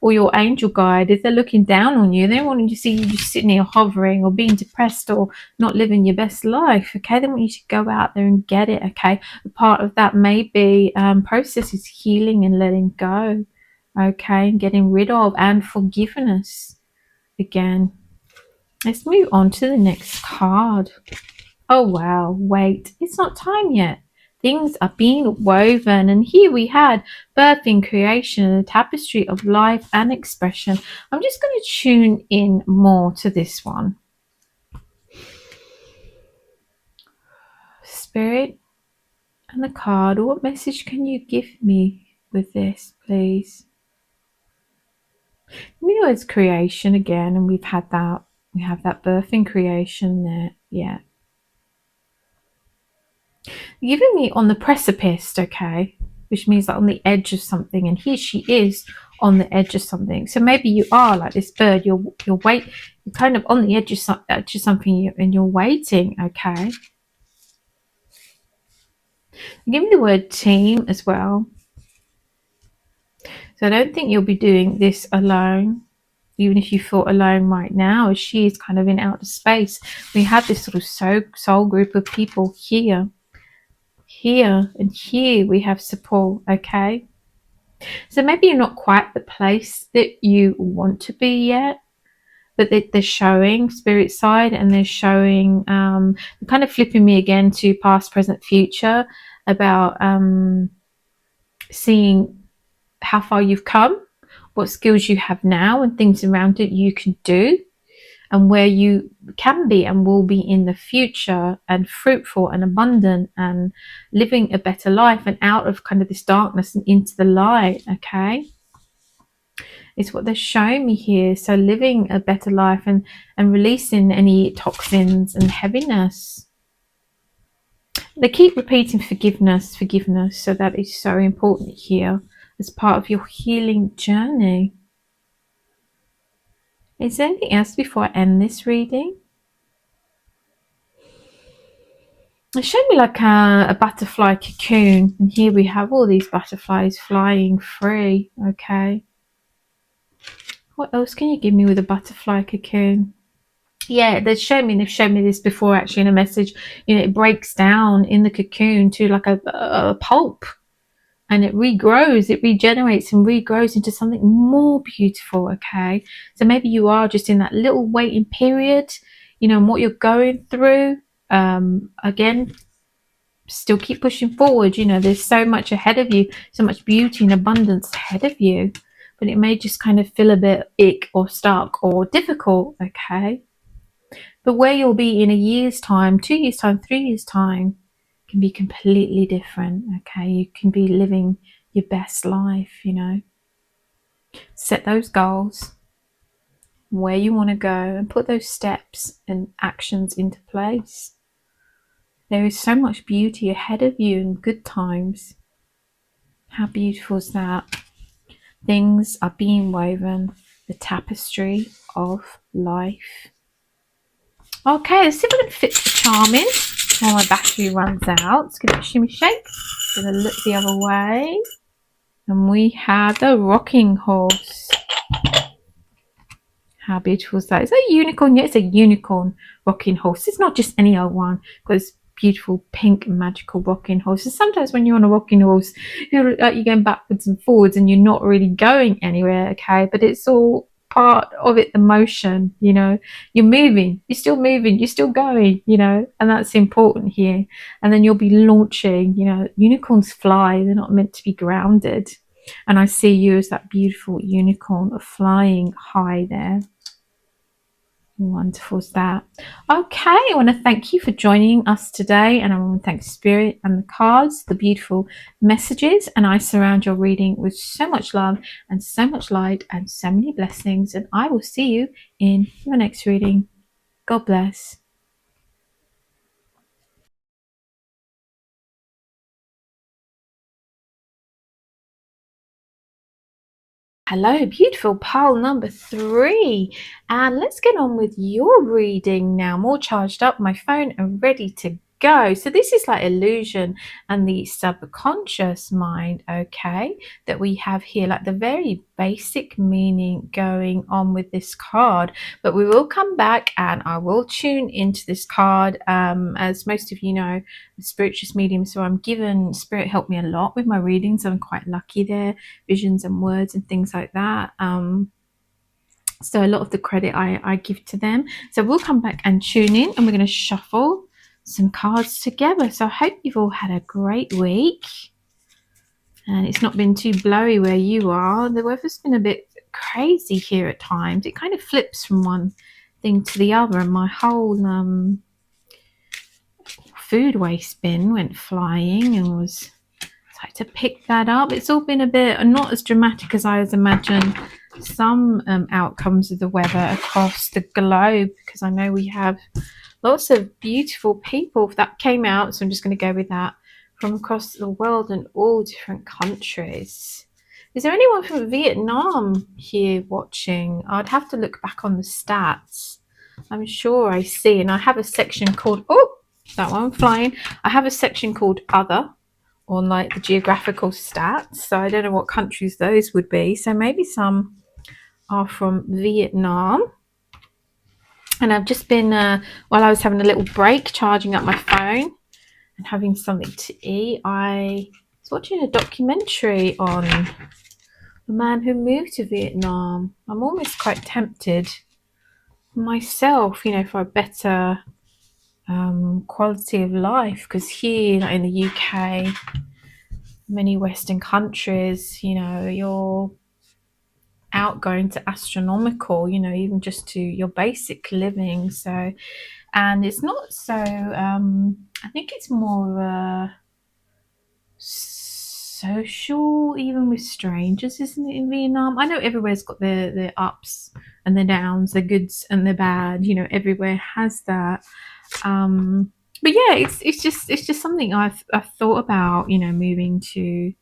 or your angel guide, if they're looking down on you, they don't want you to see you just sitting here hovering or being depressed or not living your best life, okay. They want you to go out there and get it, okay. A part of that may be process is healing and letting go, okay, and getting rid of, and forgiveness again. Let's move on to the next card. Oh wow, wait, it's not time yet. Things are being woven, and here we had birthing, creation, and the tapestry of life and expression. I'm just going to tune in more to this one. Spirit and the card, what message can you give me with this, please? We know it's creation again, and we've had that. We have that birthing, creation there, yeah. You're giving me on the precipice, okay, which means like on the edge of something, and here she is on the edge of something. So maybe you are like this bird, you're kind of on the edge of something, and you're waiting, okay. Give me the word team as well. So I don't think you'll be doing this alone, even if you feel alone right now, as she is kind of in outer space. We have this sort of soul group of people here, and here we have support, okay. So maybe you're not quite the place that you want to be yet, but they're showing spirit side, and they're showing kind of flipping me again to past, present, future, about seeing how far you've come, what skills you have now, and things around it you can do, and where you can be and will be in the future, and fruitful and abundant and living a better life, and out of kind of this darkness and into the light, okay. It's what they're showing me here. So living a better life and releasing any toxins and heaviness. They keep repeating forgiveness. So that is so important here as part of your healing journey. Is there anything else before I end this reading? It showed me like a butterfly cocoon, and here we have all these butterflies flying free, okay. What else can you give me with a butterfly cocoon? Yeah, they've shown me this before actually in a message. It breaks down in the cocoon to like a pulp, and it regrows, it regenerates and regrows into something more beautiful, okay. So maybe you are just in that little waiting period, and what you're going through. Again, still keep pushing forward. There's so much ahead of you, so much beauty and abundance ahead of you, but it may just kind of feel a bit ick or stuck or difficult, okay. But where you'll be in a year's time, 2 years time, 3 years time can be completely different, okay. You can be living your best life, set those goals, where you want to go, and put those steps and actions into place. There is so much beauty ahead of you in good times. How beautiful is that? Things are being woven, the tapestry of life. Okay, let's see if I can fit the charm in while my battery runs out. Let's give it a shimmy shake. Gonna look the other way. And we have the rocking horse. How beautiful is that? Is that a unicorn? Yeah, it's a unicorn rocking horse. It's not just any old one. It's beautiful pink magical rocking horses. Sometimes when you're on a rocking horse, you're going backwards and forwards and you're not really going anywhere, okay, but it's all part of it, the motion, you're moving, you're still moving, you're still going, and that's important here. And then you'll be launching, unicorns fly, they're not meant to be grounded. And I see you as that beautiful unicorn flying high there. Wonderful is that. Okay, I want to thank you for joining us today, and I want to thank Spirit and the cards, the beautiful messages, and I surround your reading with so much love and so much light and so many blessings, and I will see you in your next reading. God bless. Hello, beautiful pile number 3. And let's get on with your reading now. More charged up, my phone and ready to go. So this is like illusion and the subconscious mind, okay, that we have here, like the very basic meaning going on with this card. But we will come back and I will tune into this card. As most of you know, I'm a spiritualist medium, so I'm given, Spirit helped me a lot with my readings. I'm quite lucky there, visions and words and things like that. So a lot of the credit I give to them. So we'll come back and tune in and we're going to shuffle some cards together. So I hope you've all had a great week and it's not been too blowy where you are. The weather's been a bit crazy here at times. It kind of flips from one thing to the other, and my whole food waste bin went flying and was had to pick that up. It's all been a bit not as dramatic as I was imagined some outcomes of the weather across the globe, because I know we have lots of beautiful people that came out, so I'm just going to go with that, from across the world and all different countries. Is there anyone from Vietnam here watching? I'd have to look back on the stats. I'm sure I see, and I have a section called, oh, that one flying. I have a section called Other on like the geographical stats, so I don't know what countries those would be. So maybe some are from Vietnam. And I've just been, while I was having a little break, charging up my phone and having something to eat, I was watching a documentary on the man who moved to Vietnam. I'm almost quite tempted myself, for a better quality of life, because here, like in the UK, many Western countries, you're outgoing to astronomical, even just to your basic living. So, and it's not so, I think it's more social, even with strangers, isn't it, in Vietnam? I know everywhere's got their ups and their downs, their goods and their bad, everywhere has that. But yeah, it's just something I've thought about, moving to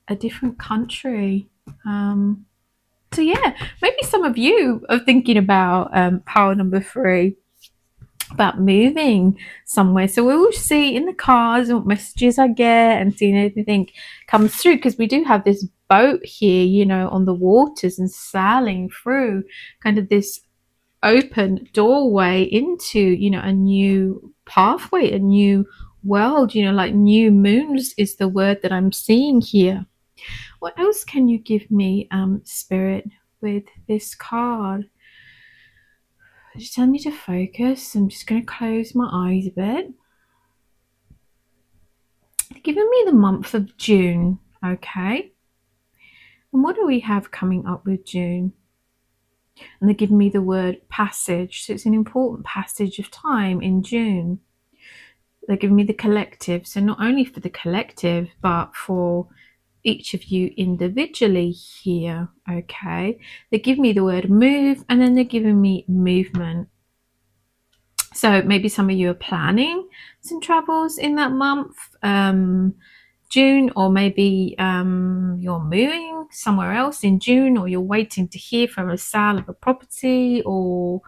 a different country. So yeah, maybe some of you are thinking about power number 3, about moving somewhere. So we will see in the cards what messages I get and seeing anything comes through, because we do have this boat here, on the waters and sailing through kind of this open doorway into, a new pathway, a new world, like new moons is the word that I'm seeing here. What else can you give me, Spirit, with this card? Just tell me to focus. I'm just going to close my eyes a bit. They're giving me the month of June, okay? And what do we have coming up with June? And they're giving me the word passage. So it's an important passage of time in June. They're giving me the collective. So not only for the collective, but for each of you individually here, okay? They give me the word move, and then they're giving me movement. So maybe some of you are planning some travels in that month, June, or maybe you're moving somewhere else in June, or you're waiting to hear from a sale of a property, or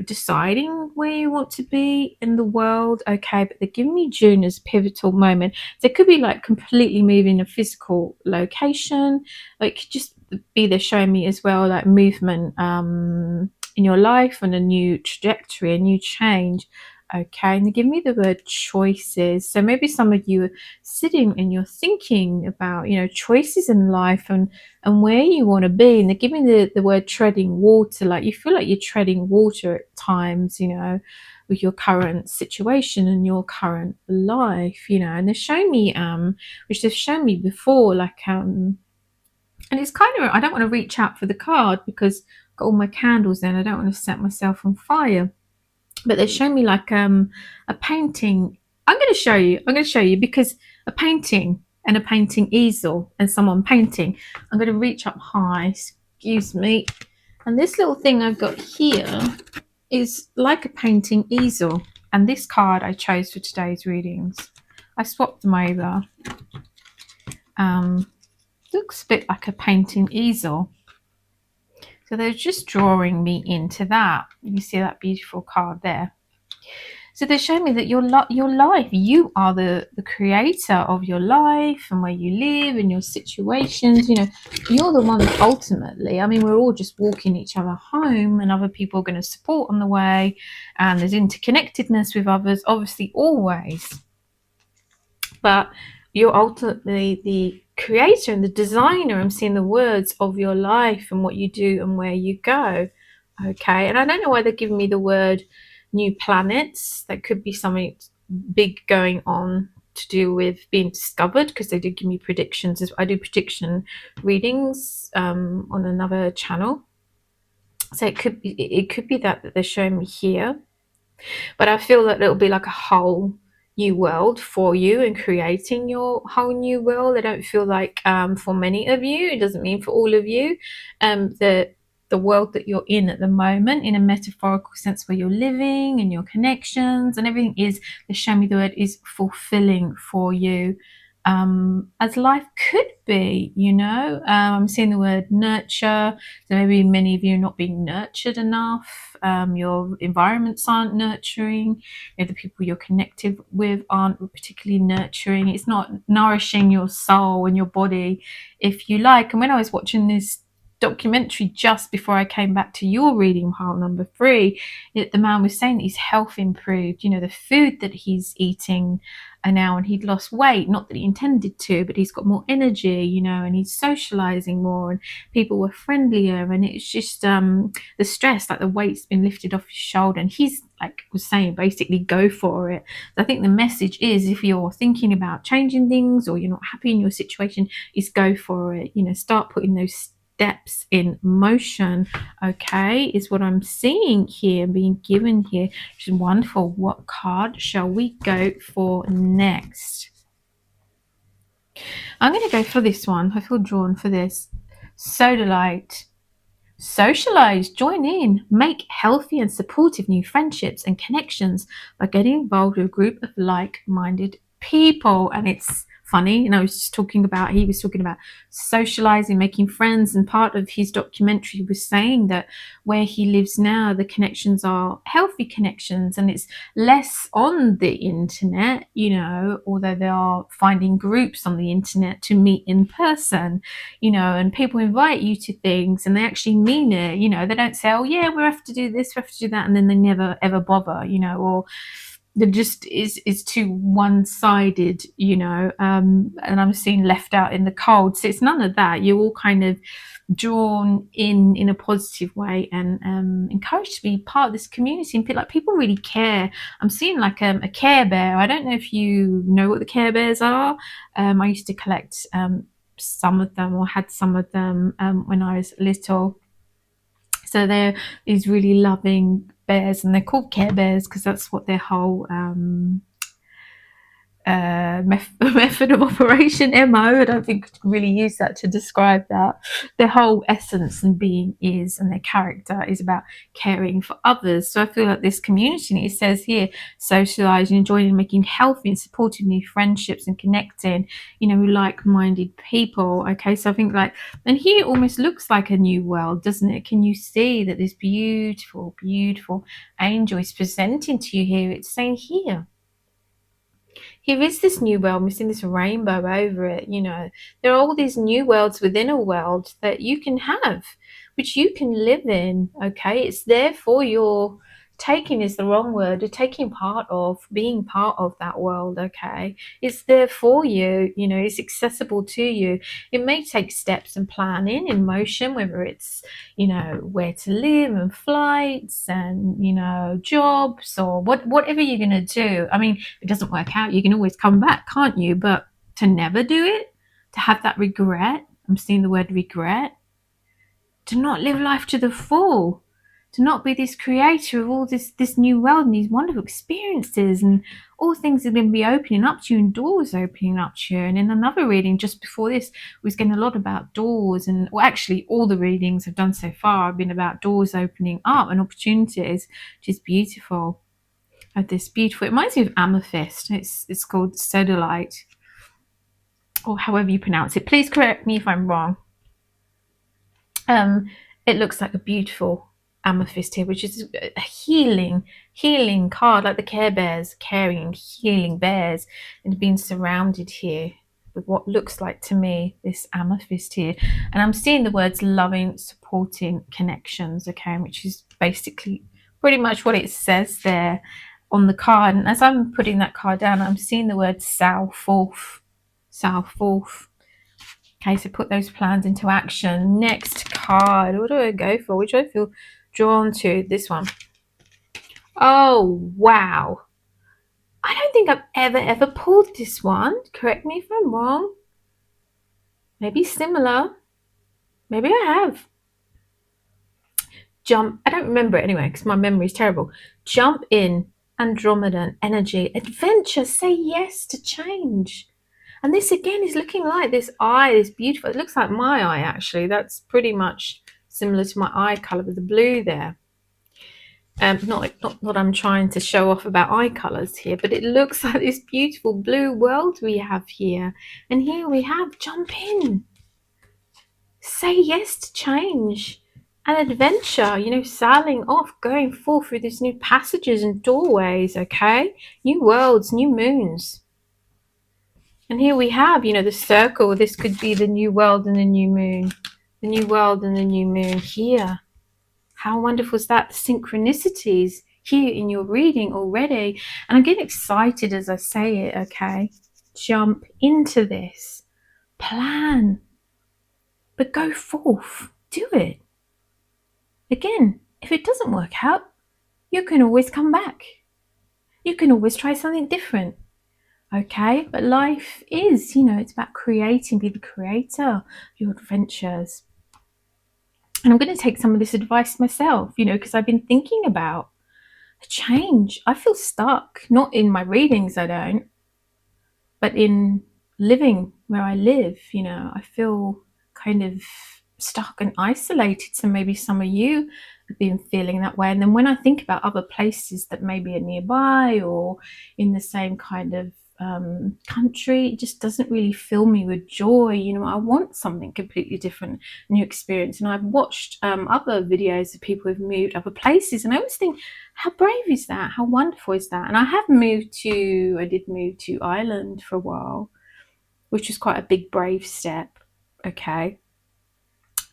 deciding where you want to be in the world, okay? But they're giving me June as a pivotal moment. So it could be like completely moving a physical location, like just be there showing me as well like movement in your life and a new trajectory, a new change, Okay, and they give me the word choices. So maybe some of you are sitting and you're thinking about, choices in life and where you want to be. And they're giving the word treading water, like you feel like you're treading water at times, with your current situation and your current life, and they're showing me, which they've shown me before, like, and it's kind of, I don't want to reach out for the card because I've got all my candles in. I don't want to set myself on fire. But they're showing me like a painting. I'm going to show you because a painting and a painting easel and someone painting. I'm going to reach up high, excuse me. And this little thing I've got here is like a painting easel. And this card I chose for today's readings. I swapped them over. Looks a bit like a painting easel. So they're just drawing me into that. You see that beautiful card there. So they're showing me that your life, you are the creator of your life and where you live and your situations. You're the one that ultimately, I mean, we're all just walking each other home and other people are going to support on the way. And there's interconnectedness with others, obviously, always. But you're ultimately the creator and the designer. I'm seeing the words of your life and what you do and where you go. Okay, and I don't know why they're giving me the word new planets. That could be something big going on to do with being discovered, because they did give me predictions. I do prediction readings on another channel, so it could be that they're showing me here. But I feel that it'll be like a whole new world for you and creating your whole new world. I don't feel like for many of you, it doesn't mean for all of you, the world that you're in at the moment, in a metaphorical sense, where you're living and your connections and everything is, they show me the word is fulfilling for you. As life could be, I'm seeing the word nurture. So maybe many of you are not being nurtured enough. Your environments aren't nurturing. The people you're connected with aren't particularly nurturing. It's not nourishing your soul and your body, if you like. And when I was watching this documentary just before I came back to your reading pile number 3, the man was saying that his health improved. The food that he's eating now, and he'd lost weight, not that he intended to, but he's got more energy, and he's socializing more, and people were friendlier, and it's just the stress, like the weight's been lifted off his shoulder, and he's like was saying, basically go for it. So I think the message is, if you're thinking about changing things or you're not happy in your situation, is go for it. Start putting those steps in motion, okay, is what I'm seeing here, being given here, which is wonderful. What card shall we go for next? I'm going to go for this one. I feel drawn for this. Sodalite. Socialize, join in, make healthy and supportive new friendships and connections by getting involved with a group of like-minded people. And it's funny, he was talking about socializing, making friends, and part of his documentary was saying that where he lives now, the connections are healthy connections, and it's less on the internet, although they are finding groups on the internet to meet in person, and people invite you to things and they actually mean it. They don't say, oh yeah, we have to do this, we have to do that, and then they never ever bother, or that just is too one-sided, and I'm seeing left out in the cold. So it's none of that. You're all kind of drawn in a positive way and encouraged to be part of this community, and like people really care. I'm seeing like a Care Bear. I don't know if you know what the Care Bears are. I used to collect some of them, or had some of them when I was little. So they're these really loving bears, and they're called Care Bears because that's what their whole method of operation, MO, I don't think I can really use that to describe that. Their whole essence and being is, and their character is about caring for others. So I feel like this community, it says here, socializing, enjoying, making healthy and supportive new friendships and connecting, with like-minded people. Okay, so I think and here it almost looks like a new world, doesn't it? Can you see that this beautiful, beautiful angel is presenting to you here? It's saying here is this new world. We're seeing this rainbow over it. There are all these new worlds within a world that you can have, which you can live in. Okay, it's there for your taking is the wrong word. Taking part of, being part of that world, okay? It's there for you, you know, it's accessible to you. It may take steps and planning in motion, whether it's, you know, where to live and flights and, you know, jobs or whatever you're going to do. I mean, if it doesn't work out, you can always come back, can't you? But to never do it, to have that regret, I'm seeing the word regret, to not live life to the full, to not be this creator of all this new world and these wonderful experiences, and all things are going to be opening up to you and doors opening up to you. And in another reading just before this, we was getting a lot about doors, and well, actually all the readings I've done so far have been about doors opening up and opportunities, which is beautiful. This beautiful, it reminds me of amethyst. It's called sodalite, or however you pronounce it. Please correct me if I'm wrong. It looks like a beautiful amethyst here, which is a healing card, like the Care Bears, carrying healing bears, and being surrounded here with what looks like to me this amethyst here. And I'm seeing the words loving, supporting connections, okay, which is basically pretty much what it says there on the card. And as I'm putting that card down, I'm seeing the word forth. Okay, so put those plans into action. Next card. What do I go for? Which I feel drawn to? This one. Oh, wow. I don't think I've ever pulled this one. Correct me if I'm wrong. Maybe similar. Maybe I have. Jump. I don't remember it anyway because my memory is terrible. Jump in. Andromedan energy. Adventure. Say yes to change. And this again is looking like this eye, this beautiful, it looks like my eye actually. That's pretty much similar to my eye colour with the blue there. Not that I'm trying to show off about eye colours here, but it looks like this beautiful blue world we have here. And here we have jump in. Say yes to change. An adventure, you know, sailing off, going forth through these new passages and doorways, okay? New worlds, new moons. And here we have, you know, the circle. This could be the new world and the new moon. The new world and the new moon here. How wonderful is that? The synchronicities here in your reading already. And I'm getting excited as I say it, okay? Jump into this. Plan. But go forth. Do it. Again, if it doesn't work out, you can always come back. You can always try something different. Okay, but life is, you know, it's about creating, be the creator of your adventures. And I'm going to take some of this advice myself, you know, because I've been thinking about a change. I feel stuck, not in my readings, I don't, but in living where I live, you know, I feel kind of stuck and isolated. So maybe some of you have been feeling that way. And then when I think about other places that maybe are nearby or in the same kind of country, it just doesn't really fill me with joy. You know, I want something completely different, new experience. And I've watched other videos of people who've moved other places, and I always think, how brave is that? How wonderful is that? And I did move to Ireland for a while, which was quite a big brave step, okay?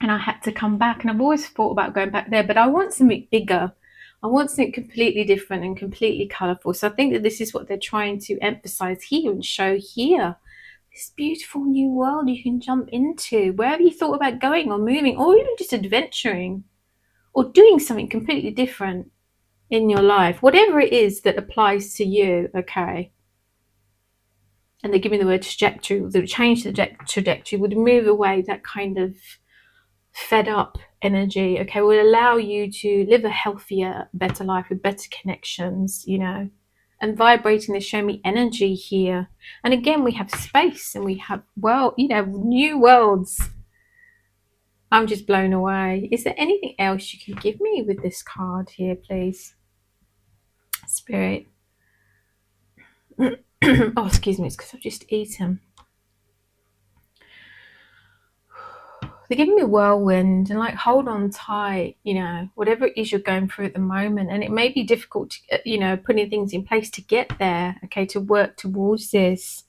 And I had to come back, and I've always thought about going back there, but I want something bigger. I want something completely different and completely colourful. So I think that this is what they're trying to emphasise here and show here. This beautiful new world you can jump into. Wherever you thought about going or moving, or even just adventuring or doing something completely different in your life. Whatever it is that applies to you, okay? And they give me the word trajectory, the change the trajectory would move away that kind of fed up energy, okay, will allow you to live a healthier, better life with better connections, you know, and vibrating the show me energy here. And again, we have space and we have, well, you know, new worlds. I'm just blown away. Is there anything else you can give me with this card here, please? Spirit. Oh, excuse me, it's because I've just eaten. They're giving me a whirlwind and like, hold on tight, you know, whatever it is you're going through at the moment. And it may be difficult to, you know, putting things in place to get there, okay, to work towards this.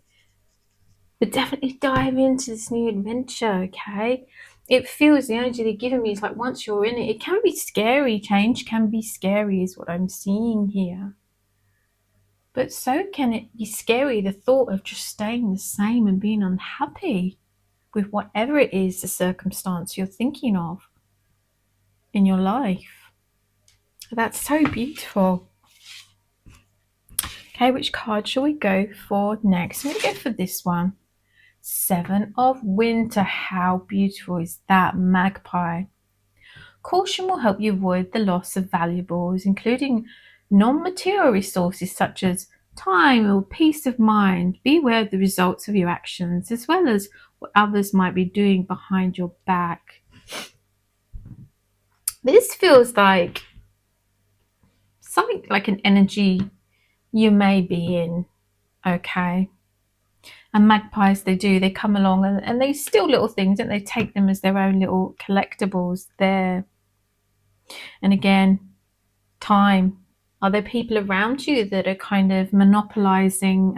But definitely dive into this new adventure, okay? it feels, the energy they're giving me is like once you're in it, it can be scary. Change can be scary is what I'm seeing here. But so can it be scary, the thought of just staying the same and being unhappy with whatever it is, the circumstance you're thinking of in your life. That's so beautiful. Okay, which card shall we go for next? I'm going to go for this one. Seven of Winter. How beautiful is that, magpie? Caution will help you avoid the loss of valuables, including non-material resources such as time or peace of mind. Be aware of the results of your actions, as well as what others might be doing behind your back. This feels like something like an energy you may be in, okay? And magpies, they come along and they steal little things, and they take them as their own little collectibles there. And again, time. Are there people around you that are kind of monopolizing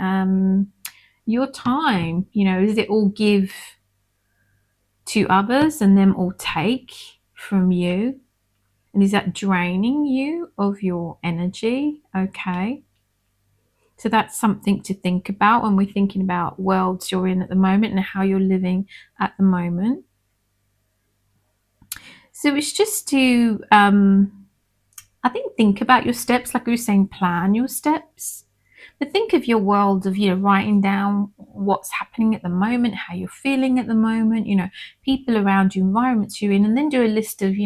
your time? You know, is it all give to others and them all take from you? And is that draining you of your energy? Okay. So that's something to think about when we're thinking about worlds you're in at the moment and how you're living at the moment. So it's just to, I think about your steps, like we were saying, plan your steps. But think of your world of, writing down what's happening at the moment, how you're feeling at the moment, people around you, environments you're in, and then do a list of,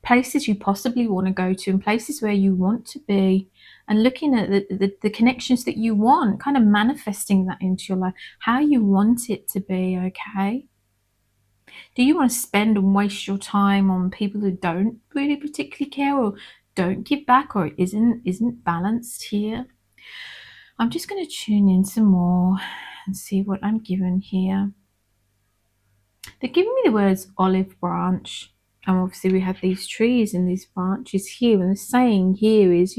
places you possibly want to go to and places where you want to be, and looking at the connections that you want, kind of manifesting that into your life, how you want it to be, okay? Do you want to spend and waste your time on people who don't really particularly care or don't give back or isn't balanced here? I'm just going to tune in some more and see what I'm given here. They're giving me the words olive branch. And obviously we have these trees and these branches here. And the saying here is,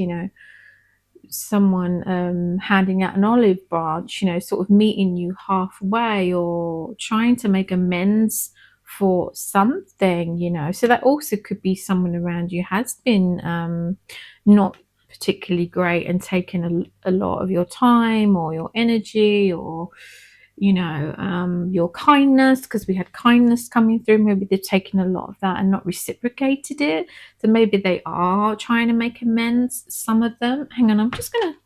someone handing out an olive branch, sort of meeting you halfway or trying to make amends for something. So that also could be someone around you has been not particularly great and taken a lot of your time or your energy or your kindness, because we had kindness coming through. Maybe they've taken a lot of that and not reciprocated it. So maybe they are trying to make amends, some of them. Hang on, I'm just going to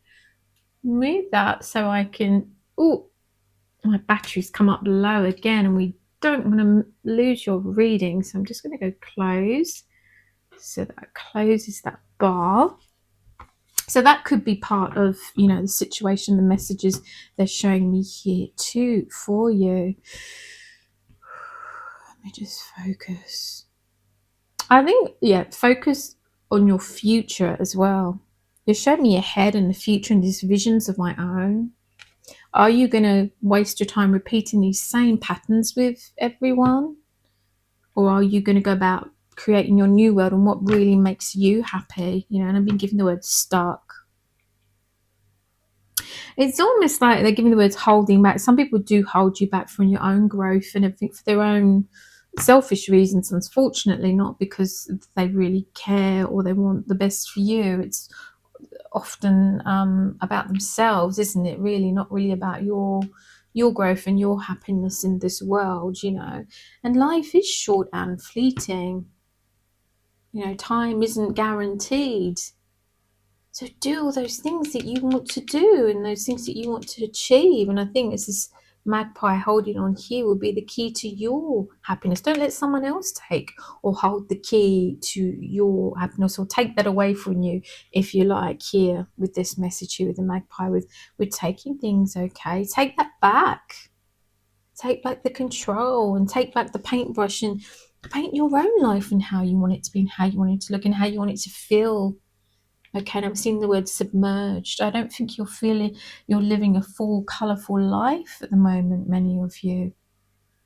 move that so I can... Oh, my battery's come up low again, and we don't want to lose your reading. So I'm just going to go close. So that closes that bar. So that could be part of, the situation, the messages they're showing me here too for you. Let me just focus. I think, focus on your future as well. You're showing me ahead in the future and these visions of my own. Are you going to waste your time repeating these same patterns with everyone? Or are you going to go about creating your new world and what really makes you happy? And I've been given the word stuck. It's almost like they're giving the words holding back. Some people do hold you back from your own growth and everything for their own selfish reasons, unfortunately, not because they really care or they want the best for you. It's often about themselves, isn't it? Really, not really about your growth and your happiness in this world, And life is short and fleeting. Time isn't guaranteed. So do all those things that you want to do and those things that you want to achieve. And I think this magpie holding on here will be the key to your happiness. Don't let someone else take or hold the key to your happiness or take that away from you, if you like, here with this message here with the magpie, with taking things, okay? Take that back. Take back the control and take back the paintbrush and paint your own life and how you want it to be and how you want it to look and how you want it to feel. Okay, and I'm seeing the word submerged. I don't think you're living a full, colourful life at the moment, many of you.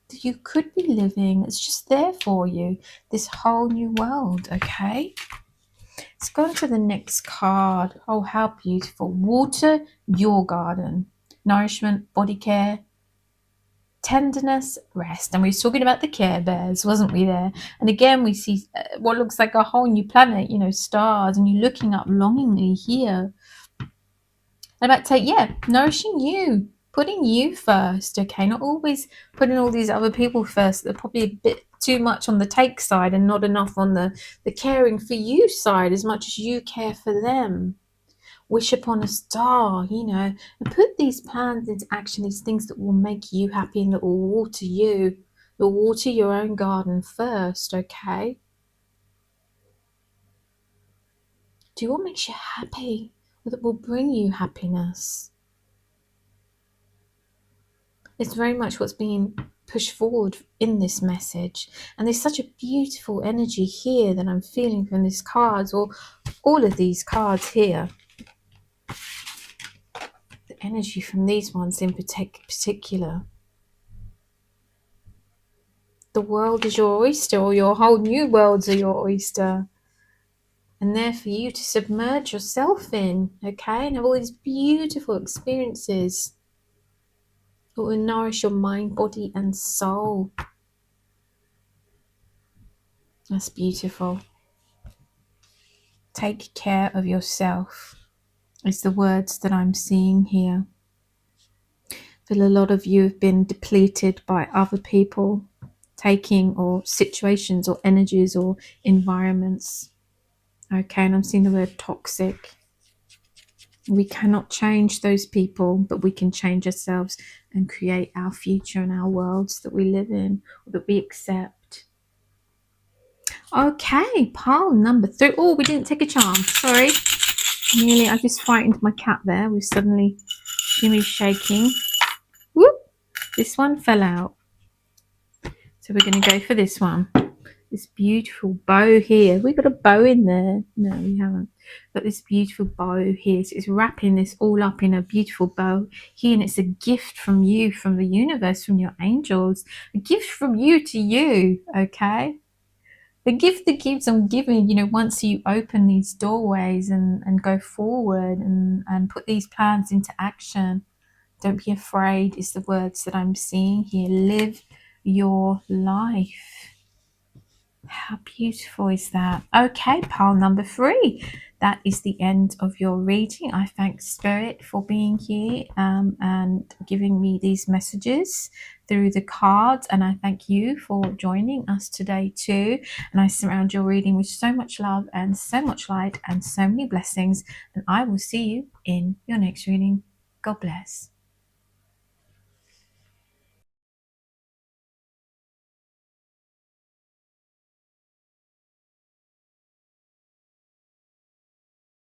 You could be living, it's just there for you, this whole new world, okay? Let's go on to the next card. Oh, how beautiful. Water your garden. Nourishment, body care. tenderness, rest. And we were talking about the Care Bears, wasn't we there? And again, we see what looks like a whole new planet, you know, stars, and you're looking up longingly here. And about take, nourishing you, putting you first, okay? Not always putting all these other people first. They're probably a bit too much on the take side and not enough on the caring for you side as much as you care for them. Wish upon a star, you know, and put these plans into action, these things that will make you happy and that will water you. You'll water your own garden first, okay? Do what makes you happy, or that will bring you happiness. It's very much what's being pushed forward in this message. And there's such a beautiful energy here that I'm feeling from these cards, or all of these cards here. The energy from these ones in particular. The world is your oyster, or your whole new worlds are your oyster. And there for you to submerge yourself in, okay? And have all these beautiful experiences that will nourish your mind, body, and soul. That's beautiful. Take care of yourself is the words that I'm seeing here. I feel a lot of you have been depleted by other people taking, or situations or energies or environments. Okay, and I'm seeing the word toxic. We cannot change those people, but we can change ourselves and create our future and our worlds that we live in, or that we accept. Okay, pile number 3. Oh, we didn't take a charm. Sorry. Nearly, I just frightened my cat there with suddenly Jimmy's shaking. Whoop! This one fell out. So we're going to go for this one. This beautiful bow here. We got a bow in there. No, we haven't. Got this beautiful bow here. So it's wrapping this all up in a beautiful bow here. And it's a gift from you, from the universe, from your angels. A gift from you to you, okay? The gift that keeps on giving, you know, once you open these doorways and go forward and put these plans into action. Don't be afraid is the words that I'm seeing here. Live your life. How beautiful is that? Okay, pile number 3. That is the end of your reading. I thank Spirit for being here and giving me these messages through the cards. And I thank you for joining us today too. And I surround your reading with so much love and so much light and so many blessings. And I will see you in your next reading. God bless.